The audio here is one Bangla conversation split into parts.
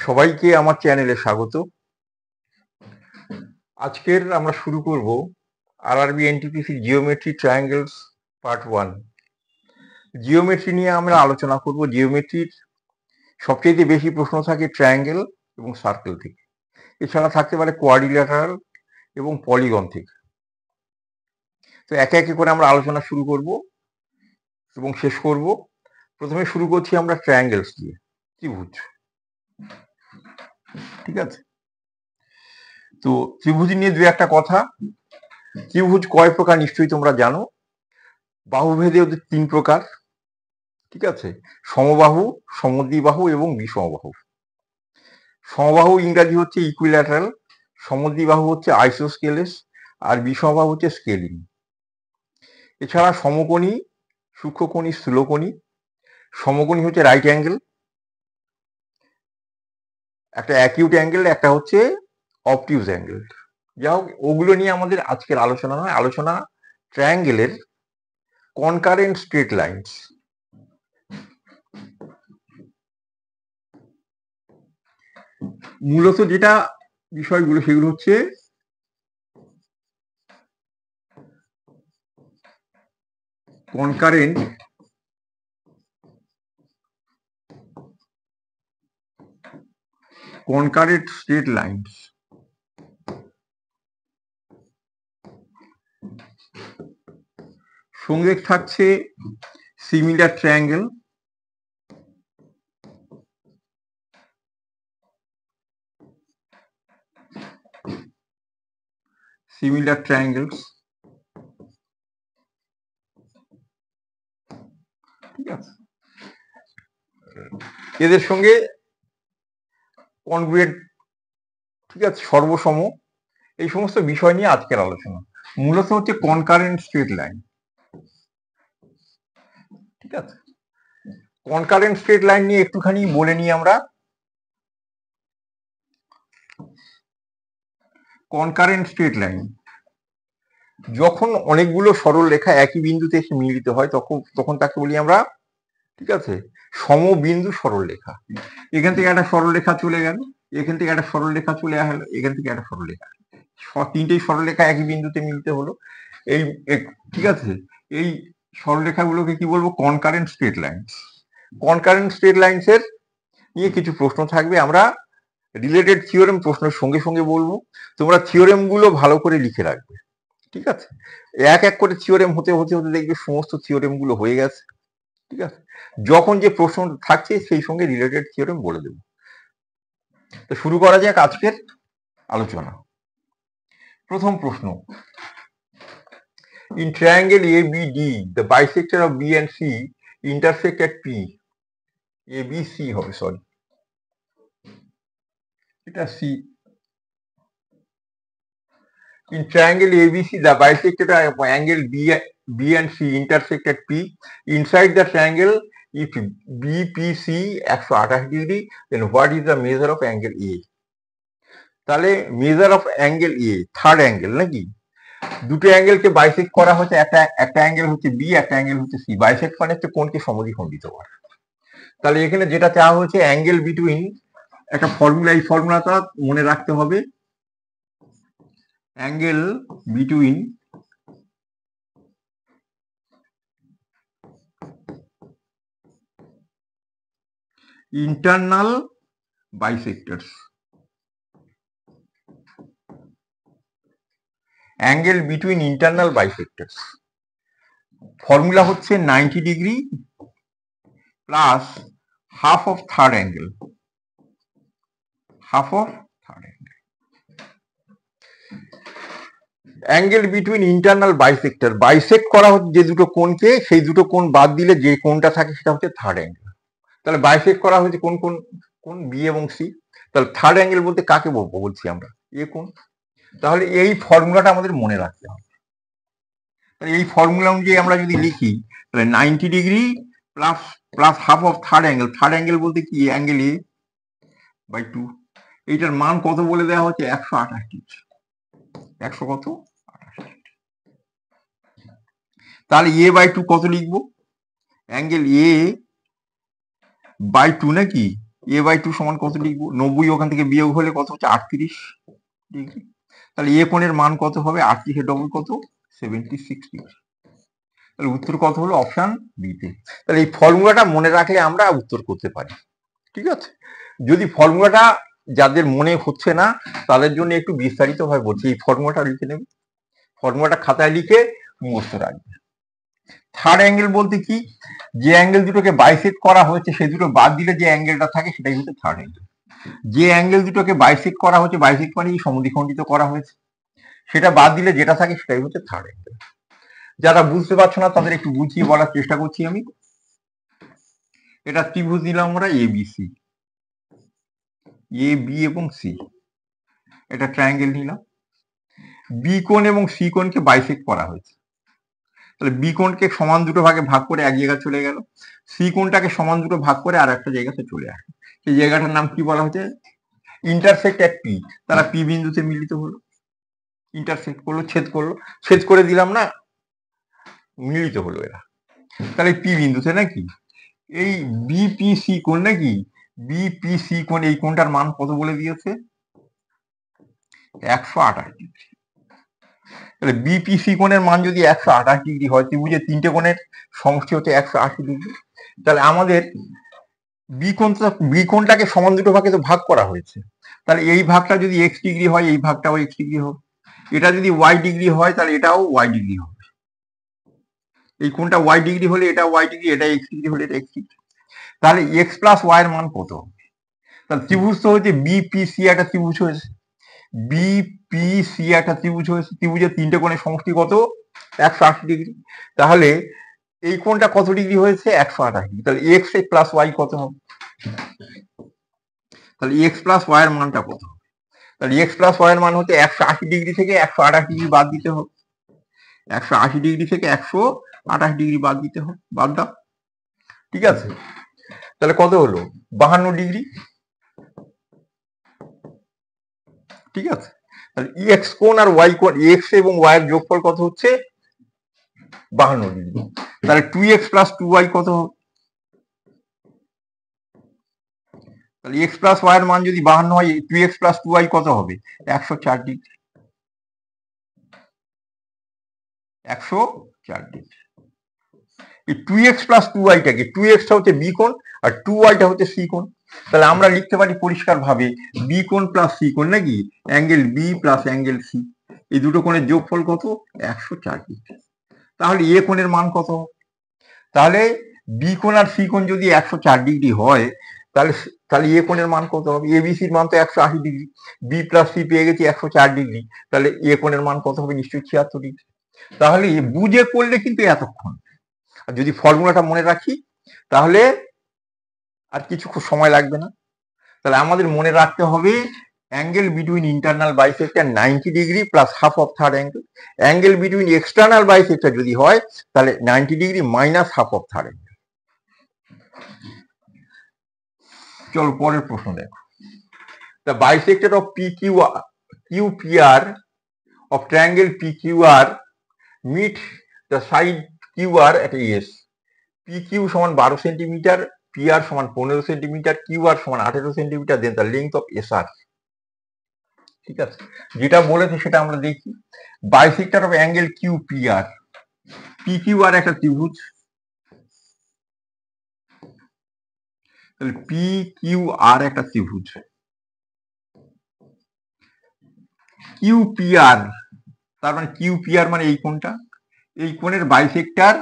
সবাইকে আমার চ্যানেলে স্বাগত। আজকের আমরা শুরু করব RRB NTPC geometry triangles part 1। Geometry নিয়ে আমরা আলোচনা করব। জিওমেট্রির সবচেয়ে বেশি প্রশ্ন থাকে ট্রায়াঙ্গেল এবং সার্কেল থেকে, এছাড়া থাকতে পারে কোয়াড্রিল্যাটারাল এবং পলিগন থেকে। তো একে একে করে আমরা আলোচনা শুরু করব এবং শেষ করব। প্রথমে শুরু করছি আমরা ট্রায়াঙ্গেলস দিয়ে, ত্রিভুজ। ঠিক আছে, তো ত্রিভুজ নিয়ে দু একটা কথা। ত্রিভুজ কয় প্রকার নিশ্চয়ই তোমরা জানো। বাহুভেদে ওদের 3 প্রকার। ঠিক আছে, সমবাহু, সমদ্বিবাহু এবং বিষমবাহু। সমবাহু ইংরাজি হচ্ছে ইকুইল্যাটারাল, সমদ্বিবাহু হচ্ছে আইসোস্কেলেস, আর বিষমবাহু হচ্ছে স্কেলিং। এছাড়া সমকোণী, সূক্ষ্মকোণী, স্থূলকোণী। সমকোণী হচ্ছে রাইট অ্যাঙ্গেল, একটা অ্যাকিউট অ্যাঙ্গেল, একটা হচ্ছে অবটিউজ অ্যাঙ্গেল। যাই হোক, ওগুলো নিয়ে আমাদের আজকের আলোচনা নয়। আলোচনা ট্রায়াঙ্গেলের কনকারেন্ট স্ট্রেট লাইনস। মূলত যেটা বিষয়গুলো সেগুলো হচ্ছে কনকারেন্ট স্ট্রেট লাইনস। সঙ্গে থাকছে সিমিলার ট্রায়াঙ্গেল, সিমিলার ট্রায়াঙ্গেলস। ঠিক আছে, এদের সঙ্গে কনগ্রুয়েন্ট, ঠিক আছে, সর্বসম, এই সমস্ত বিষয় নিয়ে আজকের আলোচনা। মূলত হচ্ছে কনকারেন্ট স্ট্রেট লাইন। ঠিক আছে, কনকারেন্ট স্ট্রেট লাইন নিয়ে একটুখানি বলে নিই আমরা। কনকারেন্ট স্ট্রেট লাইন যখন অনেকগুলো সরল রেখা একই বিন্দুতে এসে মিলিত হয় তখন তাকে বলি আমরা, ঠিক আছে, সমবিন্দু সরল রেখা। এখান থেকে একটা সরল রেখা চলে গেল, এখান থেকে একটা সরল রেখা চলে আসলো, এখান থেকে একটা সরল রেখা, তিনটেই সরল রেখা একই বিন্দুতে মিলিত হলো। এই, ঠিক আছে, এই সরলরেখাগুলোকে কি বলবো? Concurrent straight lines. Concurrent straight lines এর নিয়ে কিছু প্রশ্ন থাকবে। আমরা রিলেটেড থিওরেম প্রশ্নের সঙ্গে সঙ্গে বলবো, তোমরা থিওরেম গুলো ভালো করে লিখে রাখবে। ঠিক আছে, এক এক করে থিওরেম হতে হতে হতে দেখবে সমস্ত থিওরেম গুলো হয়ে গেছে। ঠিক আছে, যখন যে প্রশ্ন থাকছে সেই সঙ্গে রিলেটেড থিওরেম বলে দেবো। তো শুরু করা যাক আজকের আলোচনা। প্রথম প্রশ্ন, in triangle ABD the bisector of B and C intersect at P. ABC হবে, সরি, এটা C. In triangle ABC the bisector of angle B and C intersect at P. Inside the triangle, if BPC 128 degree, then what is the measure of angle A? তাহলে measure of angle A, third angle নাকি, দুটো অ্যাঙ্গেলকে বাইসেক্ট করা হচ্ছে। একটা অ্যাঙ্গেল হচ্ছে বি, একটা অ্যাঙ্গেল হচ্ছে সি। বাইসেক্ট মানে হচ্ছে কোণকে সমদ্বিখণ্ডিত করা। তাহলে এখানে যেটা চাওয়া হচ্ছে অ্যাঙ্গেল বিটুইন, একটা ফর্মুলা, এই ফর্মুলাটা মনে রাখতে হবে। Angle between internal bisectors. Angle between internal bisectors formula হচ্ছে 90 degree plus half of third angle, half of third angle. Angle between internal bisector, bisect করা হচ্ছে যে দুটো কোণকে, সেই দুটো কোণ বাদ দিলে যে কোণটা থাকে সেটা হচ্ছে থার্ড অ্যাঙ্গেল। তাহলে বাইসেক্ট করা হয়েছে কোন কোন কোণ? বি এবং সি। তাহলে থার্ড অ্যাঙ্গেল বলতে কাকে বলছি আমরা? এ কোণ। তাহলে এই ফর্মুলাটা আমাদের মনে রাখতে হবে। তাহলে এই ফর্মুলা অনুযায়ী আমরা যদি লিখি, তাহলে 90 degree plus plus half of third angle. Third angle বলতে কি? Angle A by 2। এইটার মান কত বলে দেওয়া হচ্ছে? 128 ডিগ্রি। 100 কত? 28। তাহলে এ বাই 2 কত লিখবো? অ্যাঙ্গেল এ বাই টু নাকি, এ বাই টু সমান কত লিখবো, 90 ওখান থেকে বিয়োগ হলে কত হচ্ছে 38 ডিগ্রি। তাহলে এ কোণের মান কত হবে, 38 এর ডবল কত 76 ডিগ্রি। তাহলে উত্তর কত হলো অপশন বিতে। তাহলে এই ফর্মুলাটা মনে রাখলে আমরা উত্তর করতে পারি। ঠিক আছে, যদি ফর্মুলাটা যাদের মনে হচ্ছে না তাদের জন্য একটু বিস্তারিত ভাবে বলছি, এই ফর্মুলাটা লিখে নেবে, ফর্মুলাটা খাতায় লিখে মুখস্থ রাখবে। থার্ড অ্যাঙ্গেল বলতে কি, যে অ্যাঙ্গেল দুটোকে বাইসেক্ট করা হয়েছে সেই দুটো বাদ দিলে যে অ্যাঙ্গেলটা থাকে সেটাই হচ্ছে থার্ড অ্যাঙ্গেল। যে অ্যাঙ্গেল দুটোকে বাইসেক্ট করা হচ্ছে, বাইসেক্ট মানে সমদ্বিখণ্ডিত করা হয়েছে, সেটা বাদ দিলে যেটা থাকে সেটাই হচ্ছে থার্ড অ্যাঙ্গেল। যারা বুঝতে পারছো না তাদের একটু বুঝিয়ে বলার চেষ্টা করছি আমি। এটা ত্রিভুজ নিলাম আমরা এবিসি, এ বি এবং সি, এটা ট্রায়াঙ্গেল নিলাম। বি কোণ এবং সি কোণকে বাইসেক্ট করা হয়েছে, তাহলে বি কোণকে সমান দুটো ভাগে ভাগ করে এক জায়গায় চলে গেল, সি কোণটাকে সমান দুটো ভাগ করে আর একটা জায়গাতে চলে আসে। সেই জায়গাটার নাম কি বলা হচ্ছে, ইন্টারসেক্ট এক পি, তারা পি বিন্দুতে মিলিত হলো, ইন্টারসেক্ট করলো, ছেদ করে দিলাম না, মিলিত হলো এরা। তাহলে পি বিন্দুতে নাকি এই বিপিসি কোণ নাকি, বিপিসি কোণ এই কোণটার মান কত বলে দিয়েছে 128 ডিগ্রি। তাহলে বিপিসি কোণের মান যদি 128 ডিগ্রি হয়, ত্রিভুজের তিনটে কোণের সমষ্টি হচ্ছে 180 ডিগ্রি। তাহলে আমাদের বি কোণটাকে সমান দুটো ভাগে তো ভাগ করা হয়েছে, তাহলে এই ভাগটা যদি এক্স ডিগ্রি হয় এই ভাগটাও এক্স ডিগ্রি হবে, এটা যদি ওয়াই ডিগ্রি হয় তাহলে এটাও ওয়াই ডিগ্রি হবে, এই কোণটা ওয়াই ডিগ্রি হলে এটা ওয়াই ডিগ্রি, এটা এক্স ডিগ্রি হলে এটা এক্স ডিগ্রি। তাহলে এক্স প্লাস ওয়াই এর মান কত হবে, তাহলে ত্রিভুজ তো হচ্ছে বিপিসি একটা ত্রিভুজ হয়েছে, বিপিসি একটা ত্রিভুজ হয়েছে, ত্রিভুজের তিনটে কোণের সমষ্টি কত 180 ডিগ্রি। তাহলে এই কোণটা কত ডিগ্রি হয়েছে 128 ডিগ্রি, তাহলে এক্স প্লাস ওয়াই কত হবে, তাহলে এক্স প্লাস ওয়াই এর মানটা কত হবে, তাহলে এক্স প্লাস ওয়াই এর মান হচ্ছে 180 ডিগ্রি থেকে 128 ডিগ্রি বাদ দিতে হবে, 180 ডিগ্রি থেকে 128 ডিগ্রি বাদ দিতে হবে, বাদ দাও। ঠিক আছে, তাহলে কত হলো 52 ডিগ্রি। ঠিক আছে, তাহলে এক্স কোণ আর ওয়াই কোণ, এক্স এবং ওয়াই এর যোগফল কত হচ্ছে 52 ডিগ্রি। তাহলে 2x প্লাস 2y কত হবে, তাহলে x প্লাস y এর মান যদি 52 হয় 2x প্লাস 2y কত হবে 104 ডিগ্রি, 104 ডিগ্রি। এই 2x প্লাস 2y টাকে, 2x টা হচ্ছে বি কোণ আর 2y টা হচ্ছে সি কোণ, তাহলে আমরা লিখতে পারি পরিষ্কার ভাবে বি কোণ প্লাস সি কোণ নাকি angle B plus angle C, এই দুটো কোণের যোগফল কত 104 ডিগ্রি। তাহলে এ কোণের মান কত, তাহলে বি কোণ আর সি কোণ যদি 104 ডিগ্রি হয় তাহলে তাহলে এ কোণের মান কত হবে, এবিসির মান তো 180 ডিগ্রি, বি প্লাস সি পেয়ে গেছি 104 ডিগ্রি, তাহলে এ কোণের মান কত হবে নিশ্চয়ই 76 ডিগ্রি। তাহলে বুঝে করলে কিন্তু এতক্ষণ, আর যদি ফর্মুলাটা মনে রাখি তাহলে আর কিছু সময় লাগবে না। তাহলে আমাদের মনে রাখতে হবে angle between internal bisector 90 degree plus half of third angle, angle between external bisector যদি হয় তাহলে 90 degree minus half of third angle. চলো পরের প্রশ্ন দেখো, the bisector of QPR of triangle PQR meet the side QR at AS, PQ সমান 12 সেন্টিমিটার, PR সমান 15 সেন্টিমিটার, QR সমান 18 centimetre, then the length of SR। ঠিক আছে, যেটা বলেছে সেটা আমরা দেখি। Bisector of angle QPR, PQR একটা ত্রিভুজ, তাহলে PQR একটা ত্রিভুজ, QPR তার মানে QPR মানে এই কোণটা, এই কোণের bisector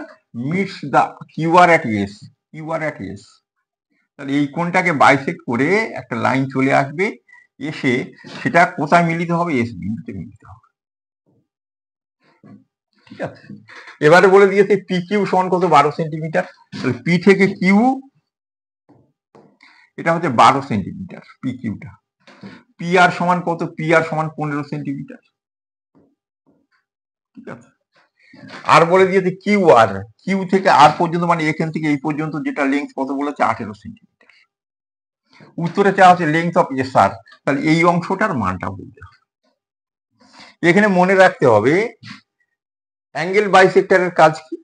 meets the QR at S, QR at S, তাহলে এই কোণটাকে বাইসেক্ট করে একটা লাইন চলে আসবে, এসে সেটা কোথায় মিলিত হবে এস বিন্দুতে মিলিত হবে। ঠিক আছে, এবারে বলে দিয়েছে পি কিউ সমান কত 12 সেন্টিমিটার, তাহলে পি থেকে কিউ এটা হচ্ছে 12 সেন্টিমিটার পি কিউটা, পি আর সমান কত, পি আর সমান 15 সেন্টিমিটার। ঠিক আছে, আর বলে দিয়েছে কিউ আর, কিউ থেকে আর পর্যন্ত মানে এখান থেকে এই পর্যন্ত যেটা লেন্থ কত বলেছে 18 সেন্টিমিটার। উত্তরে চাওয়া হচ্ছে লেন্থ অফ এস আর, তাহলে এই অংশটার মানটা বলতে হবে। এখানে মনে রাখতে হবে অ্যাঙ্গেল বাইসেক্টরের কাজ কি,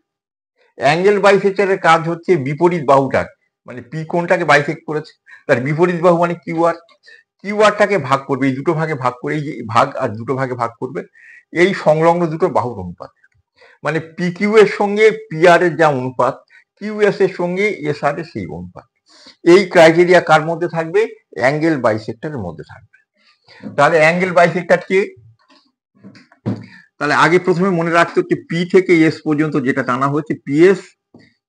অ্যাঙ্গেল বাইসেক্টরের কাজ হচ্ছে বিপরীত বাহুটার, মানে পি কোণটাকে বাইসেক্ট করেছে, তার বিপরীত বাহু মানে কিউআর, কিউআরটাকে ভাগ করবে, এই দুটো ভাগে ভাগ করে, এই যে ভাগ আর দুটো ভাগে ভাগ করবে এই সংলগ্ন দুটো বাহুর অনুপাত, মানে পি কিউ এর সঙ্গে পি আর এর যা অনুপাত, কিউ এস এর সঙ্গে এস আর এর সেই অনুপাত। এই ক্রাইটেরিয়া কার মধ্যে থাকবে? অ্যাঙ্গেল বাইসেক্টরের মধ্যে থাকবে। তাহলে অ্যাঙ্গেল বাইসেক্টর কে? তাহলে আগে প্রথমে মনে রাখতে হচ্ছে পি থেকে এস পর্যন্ত যেটা টানা হয়েছে, পি এস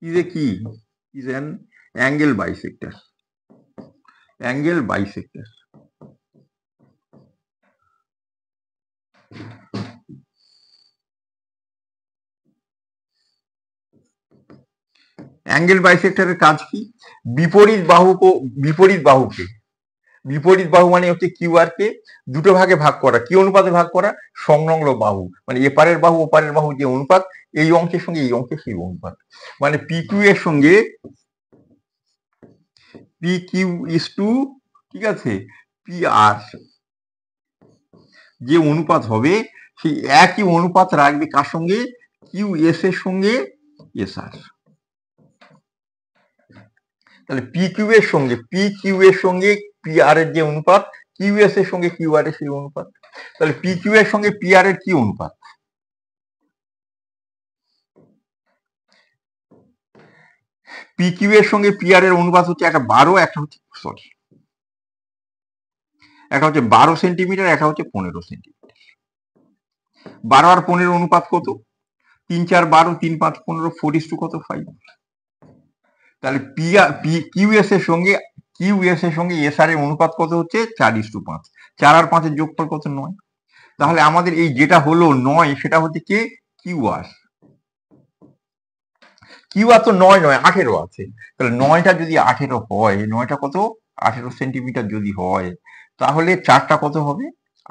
ইজ এ কি, is an angle bisector, angle bisector. Angle বাইসেক্টরের কাজ কি? বিপরীত বাহুকে, বিপরীত বাহু মানে হচ্ছে কিউআর কে দুটো ভাগে ভাগ করা, কি অনুপাতে ভাগ করা? সংলগ্ন বাহু, মানে এপারের বাহু ওপারের বাহু যে অনুপাত, এই অংশের সঙ্গে এই অংশের সেই অনুপাত, মানে পি কিউ এর সঙ্গে পি কিউ ইজ টু, ঠিক আছে, পি আর, যে অনুপাত হবে সেই একই অনুপাত রাখবে কার সঙ্গে? কিউ এস এর সঙ্গে এস আর। তাহলে পি কিউ এর সঙ্গে পি আর এর যে অনুপাত, কিউ এস এর সঙ্গে কিউ আর এর সেই অনুপাত। তাহলে পি কিউ এর সঙ্গে পি আর এর কি অনুপাত? পি কিউ এর সঙ্গে পি আর এর অনুপাত হচ্ছে একটা 12, একটা হচ্ছে একটা হচ্ছে 12 সেন্টিমিটার, একটা হচ্ছে 15 সেন্টিমিটার। 12 আর 15 অনুপাত কত? 3 4 12, 3 5 15, 4:2 কত? 5। তাহলে কিউ এস এর সঙ্গে এস আর এর অনুপাত কত হচ্ছে? 4:5। 4 আর 5 এর যোগফল কত? 9। তাহলে আমাদের এই যেটা হলো 9, সেটা হচ্ছে কি? Q R. কিউ আর তো 9 নয়, 18 আছে। তাহলে 9টা যদি 18 হয়, 9টা কত? 18 সেন্টিমিটার যদি হয়, তাহলে 4টা কত হবে?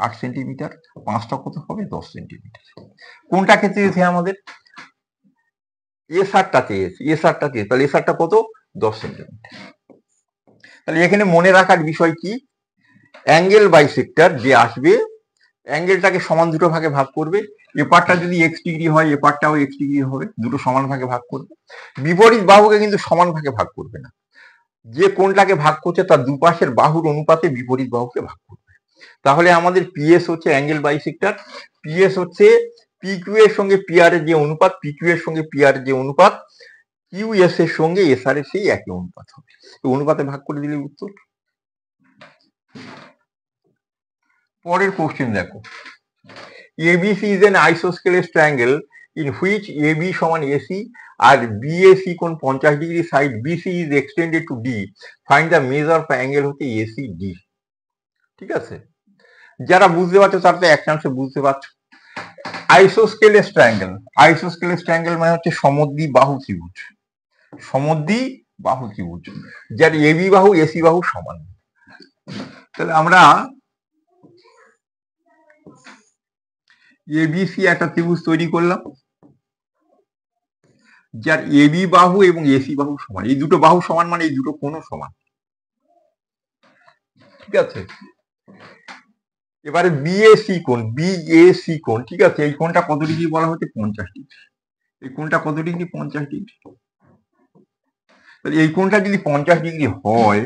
8 সেন্টিমিটার, 5টা কত হবে? 10 সেন্টিমিটার। কোনটাকে চেয়েছে আমাদের? এস আরটা চেয়েছে, তাহলে এস আরটা কত? 10 সেন্টিমিটার। তাহলে এখানে মনে রাখার বিষয় কি? অ্যাঙ্গেল বাইসেক্টর যে আসবে, অ্যাঙ্গেলটাকে সমান দুটো ভাগে ভাগ করবে, এপারটা যদি এক্স ডিগ্রি হয় এপারটাও এক্স ডিগ্রি হবে, দুটো সমান ভাগে ভাগ করবে। বিপরীত বাহুকে কিন্তু সমান ভাগে ভাগ করবে না, যে কোনটাকে ভাগ করছে তার দুপাশের বাহুর অনুপাতে বিপরীত বাহুকে ভাগ করবে। তাহলে আমাদের পিএস হচ্ছে অ্যাঙ্গেল বাইসেক্টর, পিএস হচ্ছে পি কিউ এর সঙ্গে পি আর এর যে অনুপাত, পি কিউ এর সঙ্গে পি আর এর যে অনুপাত, কিউ এস এর সঙ্গে এস আর এর সেই একই অনুপাত হবে, তো অনুপাতে ভাগ করে দিলে উত্তর। পরের কোশ্চেন দেখো, ABC is an isosceles triangle in which AB সমান AC আর BAC কোণ 50 degree, side BC is extended to D. Find the measure of angle হচ্ছে ACD। ঠিক আছে, যারা বুঝতে পারছো তারা তো এক চান্সে বুঝতে পারছো। আইসোস্কেলেস ট্রায়াঙ্গেল মানে হচ্ছে সমদ্বিবাহু ত্রিভুজ, যার এবি বাহু এসি বাহু সমান। তাহলে আমরা এবিসি একটা ত্রিভুজ তৈরি করলাম, যার এবি বাহু এবং এসি বাহু সমান, এই দুটো বাহু সমান মানে এই দুটো কোণও সমান। ঠিক আছে, এবারে বিএসি কোণ, ঠিক আছে, এই কোণটা কত ডিগ্রি বলা হচ্ছে? 50 ডিগ্রি। এই কোণটা কত ডিগ্রি? 50 ডিগ্রি। তাহলে এই কোণটা যদি 50 ডিগ্রি হয়,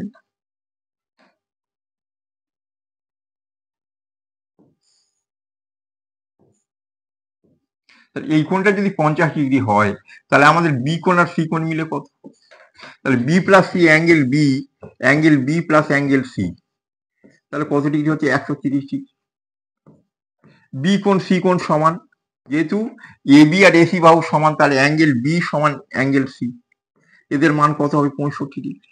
এই কোণটা যদি 50 ডিগ্রি হয়, তাহলে আমাদের বি কোণ আর সি কোণ মিলে কত? তাহলে B plus C, angle B plus angle C, তাহলে কত ডিগ্রি হচ্ছে? 130 ডিগ্রি। বি কোণ সি কোণ সমান, যেহেতু এ বি আর এসি বাহু সমান, তাহলে অ্যাঙ্গেল বি সমান অ্যাঙ্গেল সি, এদের মান কত হবে? 65 ডিগ্রি।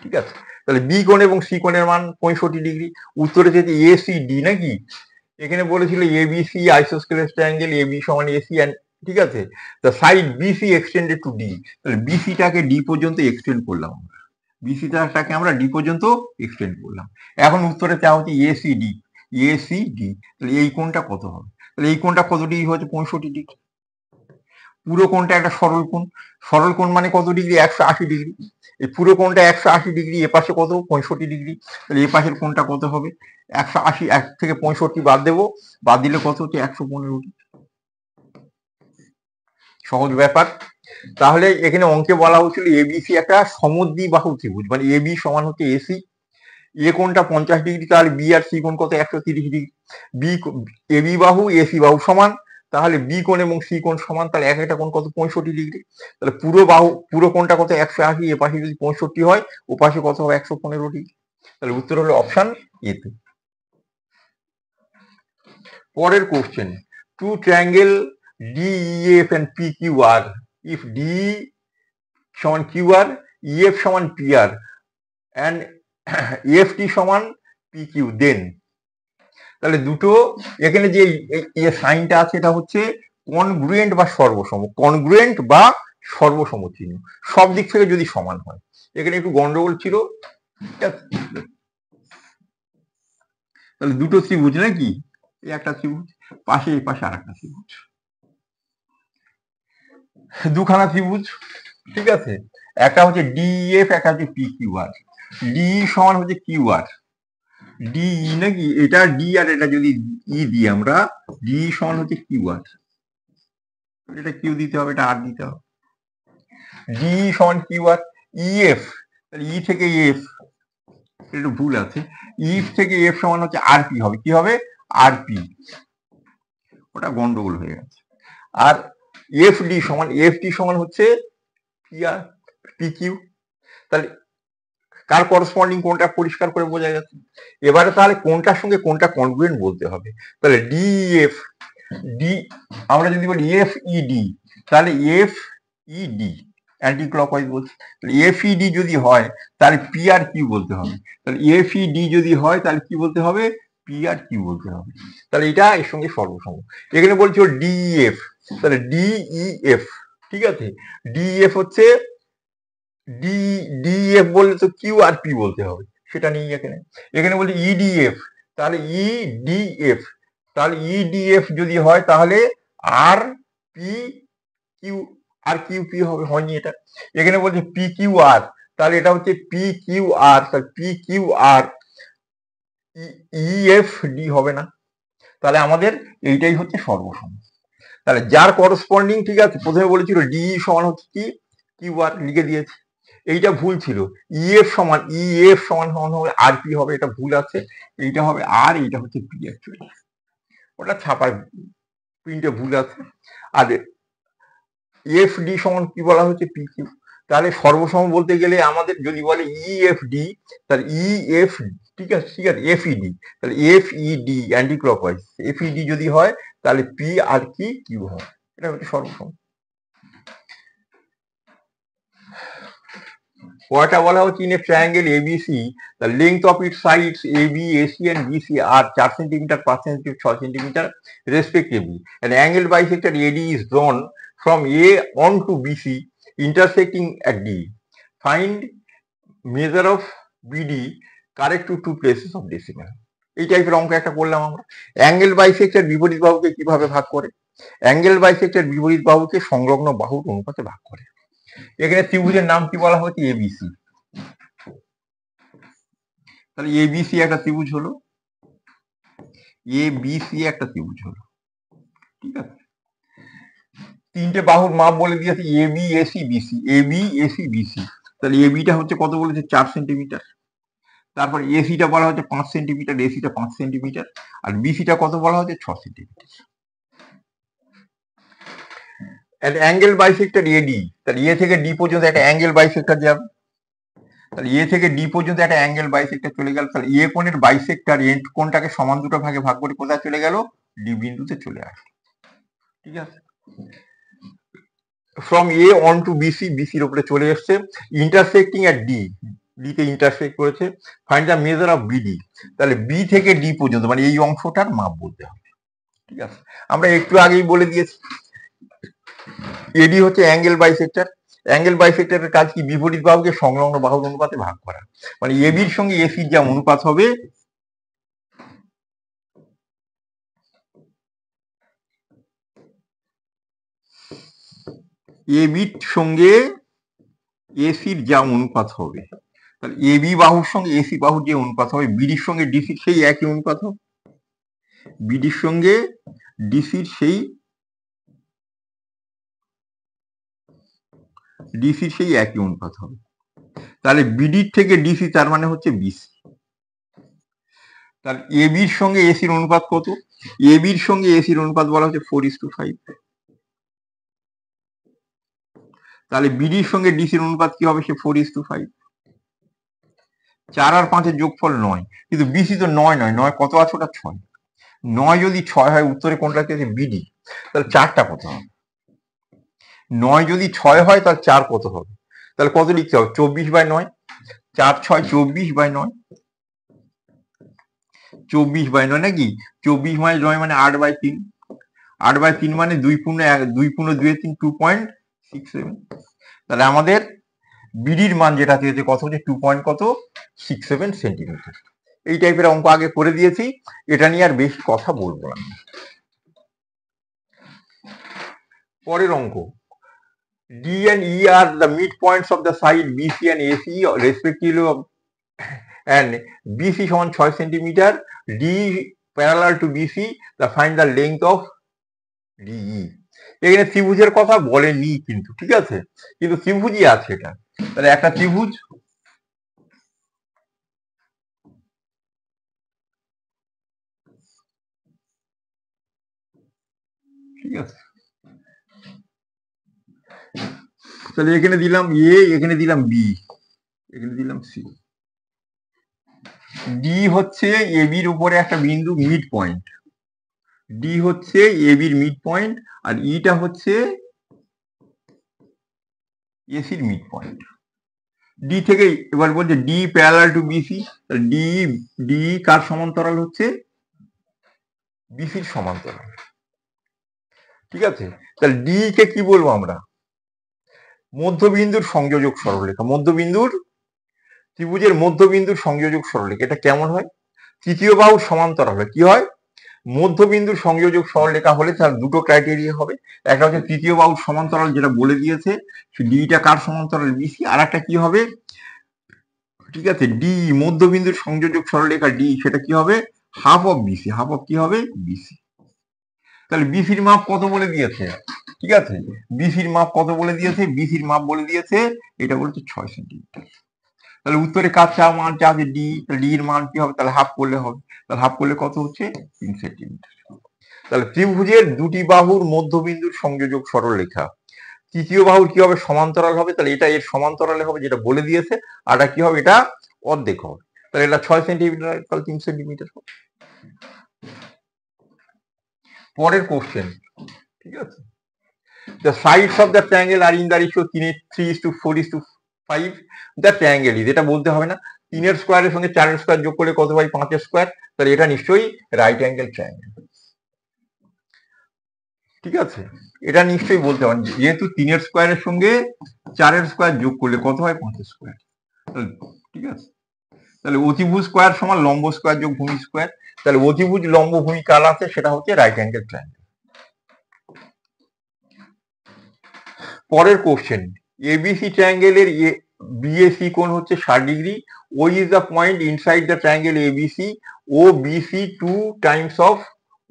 ঠিক আছে, তাহলে বি কোণ এবং সি কোণের মান 65 ডিগ্রি। উত্তরে যেতে এসিডি নাকি, এখানে বলেছিল এবিসি আইসোস্কেলেস ট্রায়াঙ্গেল, এবি সমান এসি, ঠিক আছে, the side BC extended to D, তাহলে বিসিটাকে ডি পর্যন্ত এক্সটেন্ড করলাম, বিসিটাকে আমরা ডি পর্যন্ত এক্সটেন্ড করলাম। এখন উত্তরে চাওয়া হচ্ছে এসিডি, তাহলে এই কোণটা কত হবে? তাহলে এই কোণটা কত ডিগ্রি হচ্ছে? 65 ডিগ্রি। পুরো কোণটা একটা সরল কোণ মানে কত ডিগ্রি? 180 ডিগ্রি। এই পুরো কোণটা 180 ডিগ্রি, এ পাশে কত? 65 ডিগ্রি। তাহলে এ পাশের কোণটা কত হবে? 180, 1 থেকে 65 বাদ দেবো, বাদ দিলে কত হচ্ছে? 115 ডিগ্রি। সহজ ব্যাপার। তাহলে এখানে অঙ্কে বলা হচ্ছিল এবিসি একটা সমদ্বিবাহু ত্রিভুজ, মানে এবি সমান হচ্ছে এসি, এ কোণটা 50 ডিগ্রি, তাহলে বি আর সি কোণ কত 130 ডিগ্রি, বি এবি বাহু এসি বাহু সমান, তাহলে বি কোণ এবং সি কোণ সমান, তাহলে এক একটা কোণ কত 65 ডিগ্রি, তাহলে পুরো কোণটা কত 180, এ পাশে যদি 65 হয় ও পাশে কত হবে 115 ডিগ্রি, তাহলে উত্তর হলো অপশন এতে। পরের question, two triangle DEF and PQR, if D সমান কিউআর, ইএফ সমান পিআর এন্ড এফটি সমান পিকিউ, দেন, তাহলে দুটো এখানে যে সাইনটা আছে এটা হচ্ছে কনগ্রুয়েন্ট বা সর্বসম, কনগ্রুয়েন্ট বা সর্বসম চিহ্ন, সব দিক থেকে যদি সমান হয়। এখানে একটু গন্ডগোল ছিল, তাহলে দুটো ত্রিভুজ নাকি, এই একটা ত্রিভুজ, পাশে এই পাশে আর একটা ত্রিভুজ, দুখানা ত্রিভুজ, ঠিক আছে, একটা হচ্ছে ডিএফ, একটা হচ্ছে পিকিউআর, ডি সমান হচ্ছে কিউআর, ডি নাকি, এটা ডি আর এটা যদি ই দিই আমরা, ডি সমান হচ্ছে কিউআর, এটা কিউ দিতে হবে, এটা আর দিতে হবে, ডি সমান কিউআর, ইএফ, তাহলে ই থেকে এফ, একটু ভুল আছে, ইফ থেকে এফ সমান হচ্ছে আর পি হবে, কি হবে আর পি, ওটা গন্ডগোল হয়ে গেছে, আর এফ ডি সমান হচ্ছে পি আর পি কিউ, তাহলে কার করসপন্ডিং কোনটা পরিষ্কার করে বোঝা যাচ্ছে। এবারে তাহলে কোনটার সঙ্গে কোনটা কনগ্রুয়েন্ট বলতে হবে, তাহলে ডিএফ ডি, আমরা যদি বলি এফ ইডি, তাহলে এফ ইডি অ্যান্টি ক্লকওয়াইজ বলছি, তাহলে এফ ইডি যদি হয় তাহলে পি আর কিউ বলতে হবে, তাহলে এফ ইডি যদি হয় তাহলে কি বলতে হবে, পি আর কিউ বলতে হবে, তাহলে এটা এর সঙ্গে সর্বসম। এখানে বলছি ডিএফ, তাহলে ডিইএফ, ঠিক আছে, ডিএফ হচ্ছে ডিএফ বললে তো কিউ আর পি বলতে হবে, সেটা নেই এখানে। এখানে বলছি ইডিএফ, তাহলে ইডিএফ, তাহলে ইডিএফ যদি হয় তাহলে আর পি কিউ, আর কিউ পি হবে, হয়নি এটা। এখানে বলছে পি কিউ আর, তাহলে এটা হচ্ছে পি কিউ আর, তাহলে পি কিউ আর, ইএফ ডি হবে না, তাহলে আমাদের এইটাই হচ্ছে সর্বসম। তাহলে যার করসপন্ডিং, ঠিক আছে, প্রথমে বলেছিল ডি সমান হচ্ছে কি কিউ আর, লিখে দিয়েছে, এইটা ভুল ছিল, ইএফ সমান হবে আর পি হবে, এটা ভুল আছে, এইটা হবে আর, এইটা হচ্ছে পি, অ্যাকচুয়ালি ওটা ছাপায় প্রিন্টে ভুল আছে, আর এফ ডি সমান কি বলা হচ্ছে পি কিউ, তাহলে সর্বসম বলতে গেলে আমাদের যদি বলে ইএফ ডি, তাহলে ইএফ, ঠিক আছে এফ ইডি, তাহলে F ED anti clockwise, F ED যদি হয় তাহলে পি আর কি কিউ হয়, এটা হচ্ছে সর্বসম। পরেরটা বলা হচ্ছে in a triangle ABC, the length of its sides AB, AC and BC are 4 centimetre, 5 centimetre, 6 centimetre respectively. An angled bisector AD is drawn from A on to BC intersecting at D. Find measure of BD correct to two places of decimal. এই টাইপের অঙ্ক একটা করলাম আমরা। অ্যাঙ্গেল বাইসেক্টর বিপরীত বাহুকে কিভাবে ভাগ করে, অ্যাঙ্গেল বাইসেক্টর বিপরীত বাহুকে সংলগ্ন বাহুর অনুপাতে ভাগ করে। এখানে ত্রিভুজের নাম কি বলা হচ্ছে, এবিসি, তাহলে এবিসি একটা ত্রিভুজ হলো, এবিসি একটা ত্রিভুজ হলো, ঠিক আছে, তিনটে বাহুর মাপ বলে দিয়েছে, AB AC BC, AB AC BC, তাহলে এবিটা হচ্ছে কত বলেছে 4 সেন্টিমিটার, তারপর এসিটা বলা হচ্ছে 5 সেন্টিমিটার, এসিটা 5 সেন্টিমিটার, আর বিসিটা কত বলা হচ্ছে 6 সেন্টিমিটার। একটা অ্যাঙ্গেল বাইসেক্টর এডি, তাহলে এ থেকে ডি পর্যন্ত একটা অ্যাঙ্গেল বাইসেক্টর যাবে, তাহলে এ থেকে ডি পর্যন্ত একটা অ্যাঙ্গেল বাইসেক্টর চলে গেল, তাহলে এ কোণের বাইসেক্টর এন্ড কোণটাকে সমান দুটো ভাগে ভাগ করে কোথায় চলে গেল, ডি বিন্দুতে চলে আসলো, ঠিক আছে। From A on to BC, বিসির উপরে চলে এসছে, ইন্টারসেক্টিং এট ডি, ডিতে ইন্টারসেক্ট করেছে, find the measure of BD, তাহলে বি থেকে ডি পর্যন্ত মানে এই অংশটার মাপ বলতে হবে, ঠিক আছে। আমরা একটু আগেই বলে দিয়েছি এডি হচ্ছে অ্যাঙ্গেল বাইসেক্টর, অ্যাঙ্গেল বাইসেক্টরের কাজ কি, বিপরীত বাহুকে সংলগ্ন বাহুর অনুপাতে ভাগ করা, মানে এবির সঙ্গে এসির যা অনুপাত হবে, এবির সঙ্গে এসির যা অনুপাত হবে, তাহলে এবি বাহুর সঙ্গে এসি বাহুর যে অনুপাত হবে, বিডির সঙ্গে ডিসির সেই একই অনুপাত হবে, বিডির সঙ্গে ডিসির সেই ডিসির সেই একই অনুপাত হবে। তাহলে বিডির থেকে ডিসি তার মানে হচ্ছে বিসি। তাহলে এবির সঙ্গে এসির অনুপাত কত? এবির সঙ্গে এসির অনুপাত বলা হচ্ছে 4:5। তাহলে বিডির সঙ্গে ডিসির অনুপাত কি হবে? সে 4:5। 4 আর 5-এর যোগফল 9, কিন্তু বিসি তো 9 নয়, 9 কত আছে? ওটা 6। 9 যদি 6 হয়, উত্তরে কোনটা কি আছে? বিডি। তাহলে 4টা কত হবে? 9 যদি 6 হয় তাহলে 4 কত হবে? তাহলে কত লিখতে হবে? 24/9। 4 6 24/9। 24/9 নাকি? 24/9 মানে 8/3। 8/3 মানে 2 × 2 = 3, 2.67। তাহলে আমাদের বিডির মান যেটা দিয়েছে কত হচ্ছে? 2.67 সেন্টিমিটার। এই টাইপের অঙ্ক আগে করে দিয়েছি, এটা নিয়ে আর বেশি কথা বলবো না। পরের অঙ্ক, D and E are the midpoints of the side BC and AC respectively and BC সমান 6 centimetre, D parallel to BC, the find the length of DE। এখানে ত্রিভুজের কথা বলেনি কিন্তু, ঠিক আছে, কিন্তু ত্রিভুজই আছে এটা। তাহলে একটা ত্রিভুজ, ঠিক আছে, তাহলে এখানে দিলাম এ, এখানে দিলাম বি, এখানে দিলাম সি। ডি হচ্ছে এবির উপরে একটা বিন্দু, মিড পয়েন্ট। ডি হচ্ছে এবির মিড পয়েন্ট, আর ইটা হচ্ছে এসির মিড পয়েন্ট। ডি থেকে এবার বলছে D parallel to BC. D D কার সমান্তরাল হচ্ছে? বিসির সমান্তরাল, ঠিক আছে। তাহলে ডি কে কি বলবো আমরা? মধ্যবিন্দুর সংযোজক সরলরেখা। মধ্যবিন্দুর, ত্রিভুজের মধ্যবিন্দুর সংযোজক সরলরেখা। এটা কেমন হয়? তৃতীয় বাহুর সমান্তরাল হয়। কি হয়? মধ্যবিন্দুর সংযোজক সরলরেখা হলে তার দুটো ক্রাইটেরিয়া হবে। একটা হচ্ছে তৃতীয় বাহুর সমান্তরাল, যেটা বলে দিয়েছে ডিটা কার সমান্তরাল? বিসি। আর একটা কি হবে? ঠিক আছে, ডি মধ্যবিন্দুর সংযোজক সরলরেখা ডি, সেটা কি হবে? Half of BC. Half of কি হবে? বিসি। তাহলে বিসির মাপ কত বলে দিয়েছে? ঠিক আছে, বিসির মাপ কত বলে দিয়েছে? বিসির মাপ বলে দিয়েছে, এটা বলছে 6 সেন্টিমিটার। তাহলে উত্তরে কার চা মান চা আছে? ডি। তাহলে ডি এর মান কি হবে? তাহলে হাফ করলে হবে। তাহলে হাফ করলে কত হচ্ছে? 3 সেন্টিমিটার। তাহলে ত্রিভুজের দুটি বাহুর মধ্যবিন্দুর সংযোজক সরলরেখা, তৃতীয় বাহুর কি হবে? সমান্তরাল হবে। তাহলে এটা এর সমান্তরালে হবে, যেটা বলে দিয়েছে। আর এটা কি হবে? এটা অর্ধেক হবে। তাহলে এটা 6 সেন্টিমিটার, তাহলে 3 সেন্টিমিটার হবে। পরের কোশ্চেন, ঠিক আছে, the sides of the triangle are in the ratio 3:4:5. the triangle is, এটা বলতে হবে না। 3 স্কোয়ারের সঙ্গে 4 স্কোয়ার যোগ করলে কত হয়? 5 স্কোয়ার। তাহলে এটা নিশ্চয়ই রাইট অ্যাঙ্গেল ট্রায়াঙ্গেল, ঠিক আছে। এটা নিশ্চয়ই বলতে পারেন, যেহেতু 3 স্কোয়ারের সঙ্গে 4 স্কোয়ার যোগ করলে কত হয়? 5 স্কোয়ার, ঠিক আছে। তাহলে অতিভুজ স্কোয়ার সমান লম্ব স্কোয়ার যোগ ভূমি স্কোয়ার। তাহলে অতিভুজ লম্ব ভূমি কার আছে? সেটা হচ্ছে রাইট অ্যাঙ্গেল ট্রায়াঙ্গেল। পরের কোশ্চেন, এবিসি ট্রায়াঙ্গেলের বিএসি কোণ হচ্ছে 60 ডিগ্রি। O is the point inside the triangle ABC. O BC 2 times of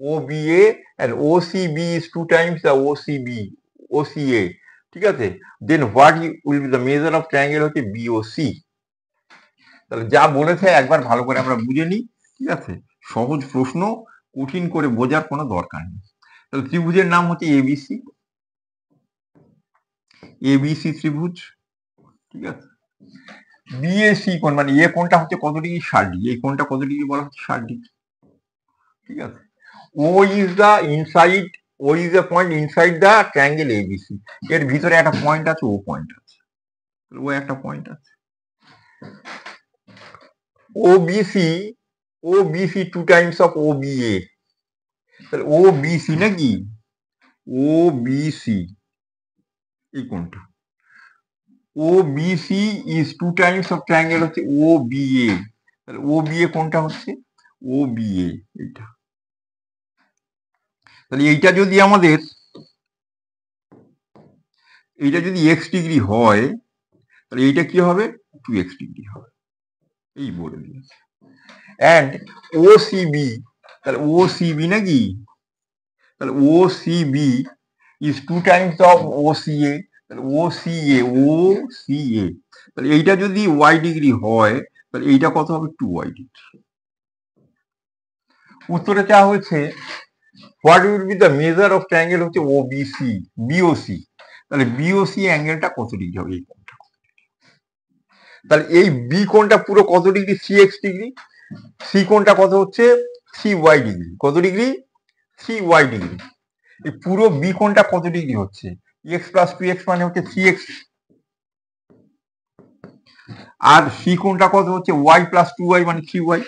O BA and OCB is 2 times the OCB, OCA, ঠিক আছে। Then what will be the measure of triangle হচ্ছে BOC। তাহলে যা বলেছে একবার ভালো করে আমরা বুঝে নিই, ঠিক আছে। সহজ প্রশ্ন, কঠিন করে বোঝার কোনো দরকার নেই। তাহলে ত্রিভুজের নাম হচ্ছে এবিসি, এবিসি ত্রিভুজ, ঠিক আছে। বিএসি কোণ মানে এ কোণটা হচ্ছে কত ডিগ্রি? 60 ডিগ্রি। এই কোণটা কত ডিগ্রি বলা হচ্ছে? 60 ডিগ্রি, ঠিক আছে। O is the inside, O is the point inside the triangle ABC. এর ভিতরে একটা পয়েন্ট আছে, ও পয়েন্ট আছে, ও একটা পয়েন্ট আছে। OBC, OBC 2 times of OBA. তাহলে ওবিসি নাকি? ওবিসি এই কোণটা, OBC is 2 times of triangle হচ্ছে ওবিএ। তাহলে ওবিএ কোণটা হচ্ছে? ওবিএ এইটা। তাহলে এইটা যদি আমাদের, এইটা যদি x ডিগ্রি হয়, তাহলে এইটা কি হবে? 2x ডিগ্রি হবে, এই বলে দিয়েছে। অ্যান্ড ওসিবি, তাহলে ওসিবি নাকি? তাহলে OCB is 2 times of OCA. O C A তাহলে এইটা যদি ওয়াই ডিগ্রি হয় তাহলে এইটা কত হবে 2y ডিগ্রি। উত্তরে চাওয়া হয়েছে what will be the measure of triangle হচ্ছে ওবিসি বিওসি, তাহলে বিওসি অ্যাঙ্গেলটা কত ডিগ্রি হবে এই কোণটা। তাহলে এই বি কোণটা পুরো কত ডিগ্রি 3x ডিগ্রি, সি কোণটা কত হচ্ছে 3y ডিগ্রি, কত ডিগ্রি 3y ডিগ্রি। এই পুরো বি কোণটা কত ডিগ্রি হচ্ছে x প্লাস 2x মানে হচ্ছে 3x, আর সি কোণটা কত হচ্ছে y প্লাস 2y মানে 3y,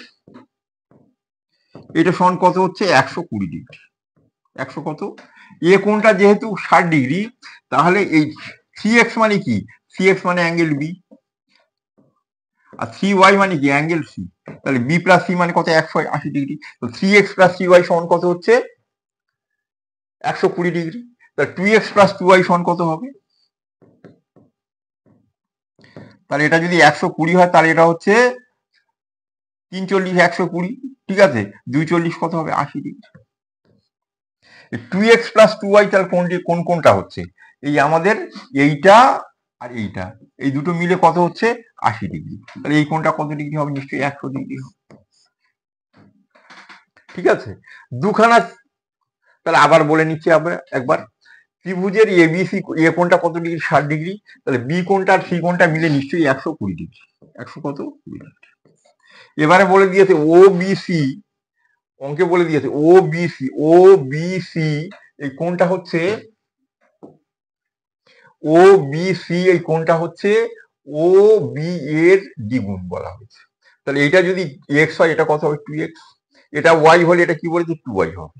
এটা সমান কত হচ্ছে 120 ডিগ্রি। 100 কত, এ কোণটা যেহেতু 60 ডিগ্রি তাহলে এই 3x মানে কি 3x মানে অ্যাঙ্গেল বি, আর 3y মানে কি অ্যাঙ্গেল সি, তাহলে বি প্লাস সি মানে কত 180 ডিগ্রি। তো 3x প্লাস 3y সমান কত হচ্ছে 120 ডিগ্রি। তাহলে 2x প্লাস 2y সমান কত হবে, তাহলে এটা যদি 120 হয় তাহলে এটা হচ্ছে 340 120, ঠিক আছে 240 কত হবে 80 ডিগ্রি। 2x প্লাস 2y তাহলে কোন কোনটা হচ্ছে এই আমাদের এইটা আর এইটা, এই দুটো মিলে কত হচ্ছে 80 ডিগ্রি, তাহলে এই কোণটা কত ডিগ্রি হবে নিশ্চয়ই 100 ডিগ্রি হবে, ঠিক আছে দুখানা। তাহলে আবার বলে নিচ্ছি আমরা একবার, ত্রিভুজের এবিসি এ কোণটা কত ডিগ্রি 60 ডিগ্রি, তাহলে বি কোণটা আর সি কোণটা মিলে নিশ্চয়ই 120 ডিগ্রি, 100 কত 20 ডিগ্রি। এবারে বলে দিয়েছে ও বিসি, অঙ্কে বলে দিয়েছে ও বিসি এই কোণটা হচ্ছে ও বিসি এই কোণটা হচ্ছে ও বি এর দ্বিগুণ বলা হয়েছে। তাহলে এটা যদি এক্স হয় এটা কত হবে 2x, এটা ওয়াই হলে এটা কি বলেছে 2y হবে।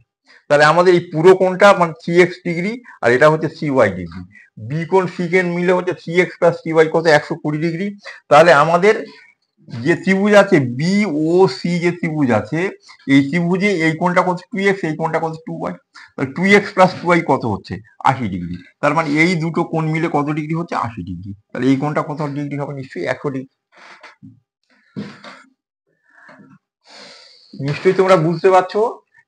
তাহলে আমাদের এই পুরো কোণটা মানে 3x ডিগ্রি আর এটা হচ্ছে 3y ডিগ্রি, বি কোণ সি কোণ মিলে হচ্ছে 3x প্লাস 3y কত 120 ডিগ্রি। তাহলে আমাদের যে ত্রিভুজ আছে বি ও সি যে ত্রিভুজ আছে এই ত্রিভুজে এই কোণটা কত 2x এই কোণটা কত 2y, তাহলে 2x প্লাস 2y কত হচ্ছে 80 ডিগ্রি। তার মানে এই দুটো কোণ মিলে কত ডিগ্রি হচ্ছে 80 ডিগ্রি, তাহলে এই কোণটা কত ডিগ্রি হবে নিশ্চয়ই 100 ডিগ্রি। নিশ্চয়ই তোমরা বুঝতে পারছো।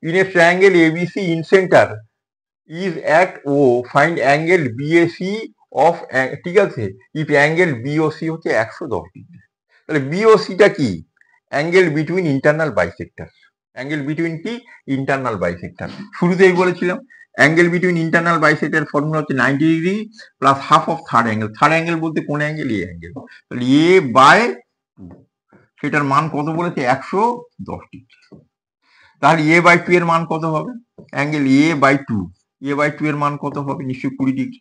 In a triangle ABC incentre is at O find angle BAC of, ঠিক আছে ইফ অ্যাঙ্গেল বিওসি হচ্ছে 110 ডিগ্রি। তাহলে বিওসিটা কি angle between internal bisector, angle between কি ইন্টারনাল বাইসেক্টর। শুরুতেই বলেছিলাম angle between internal bisector formula হচ্ছে 90 degree plus half of third angle. Third angle বলতে কোন অ্যাঙ্গেল এ অ্যাঙ্গেল, তাহলে এ বাই 2 সেটার মান কত বলেছে 110 ডিগ্রি। তাহলে এ বাই 2 এর মান কত হবে angle A by 2, A by 2 এর মান কত হবে নিশ্চয়ই 20 ডিগ্রি।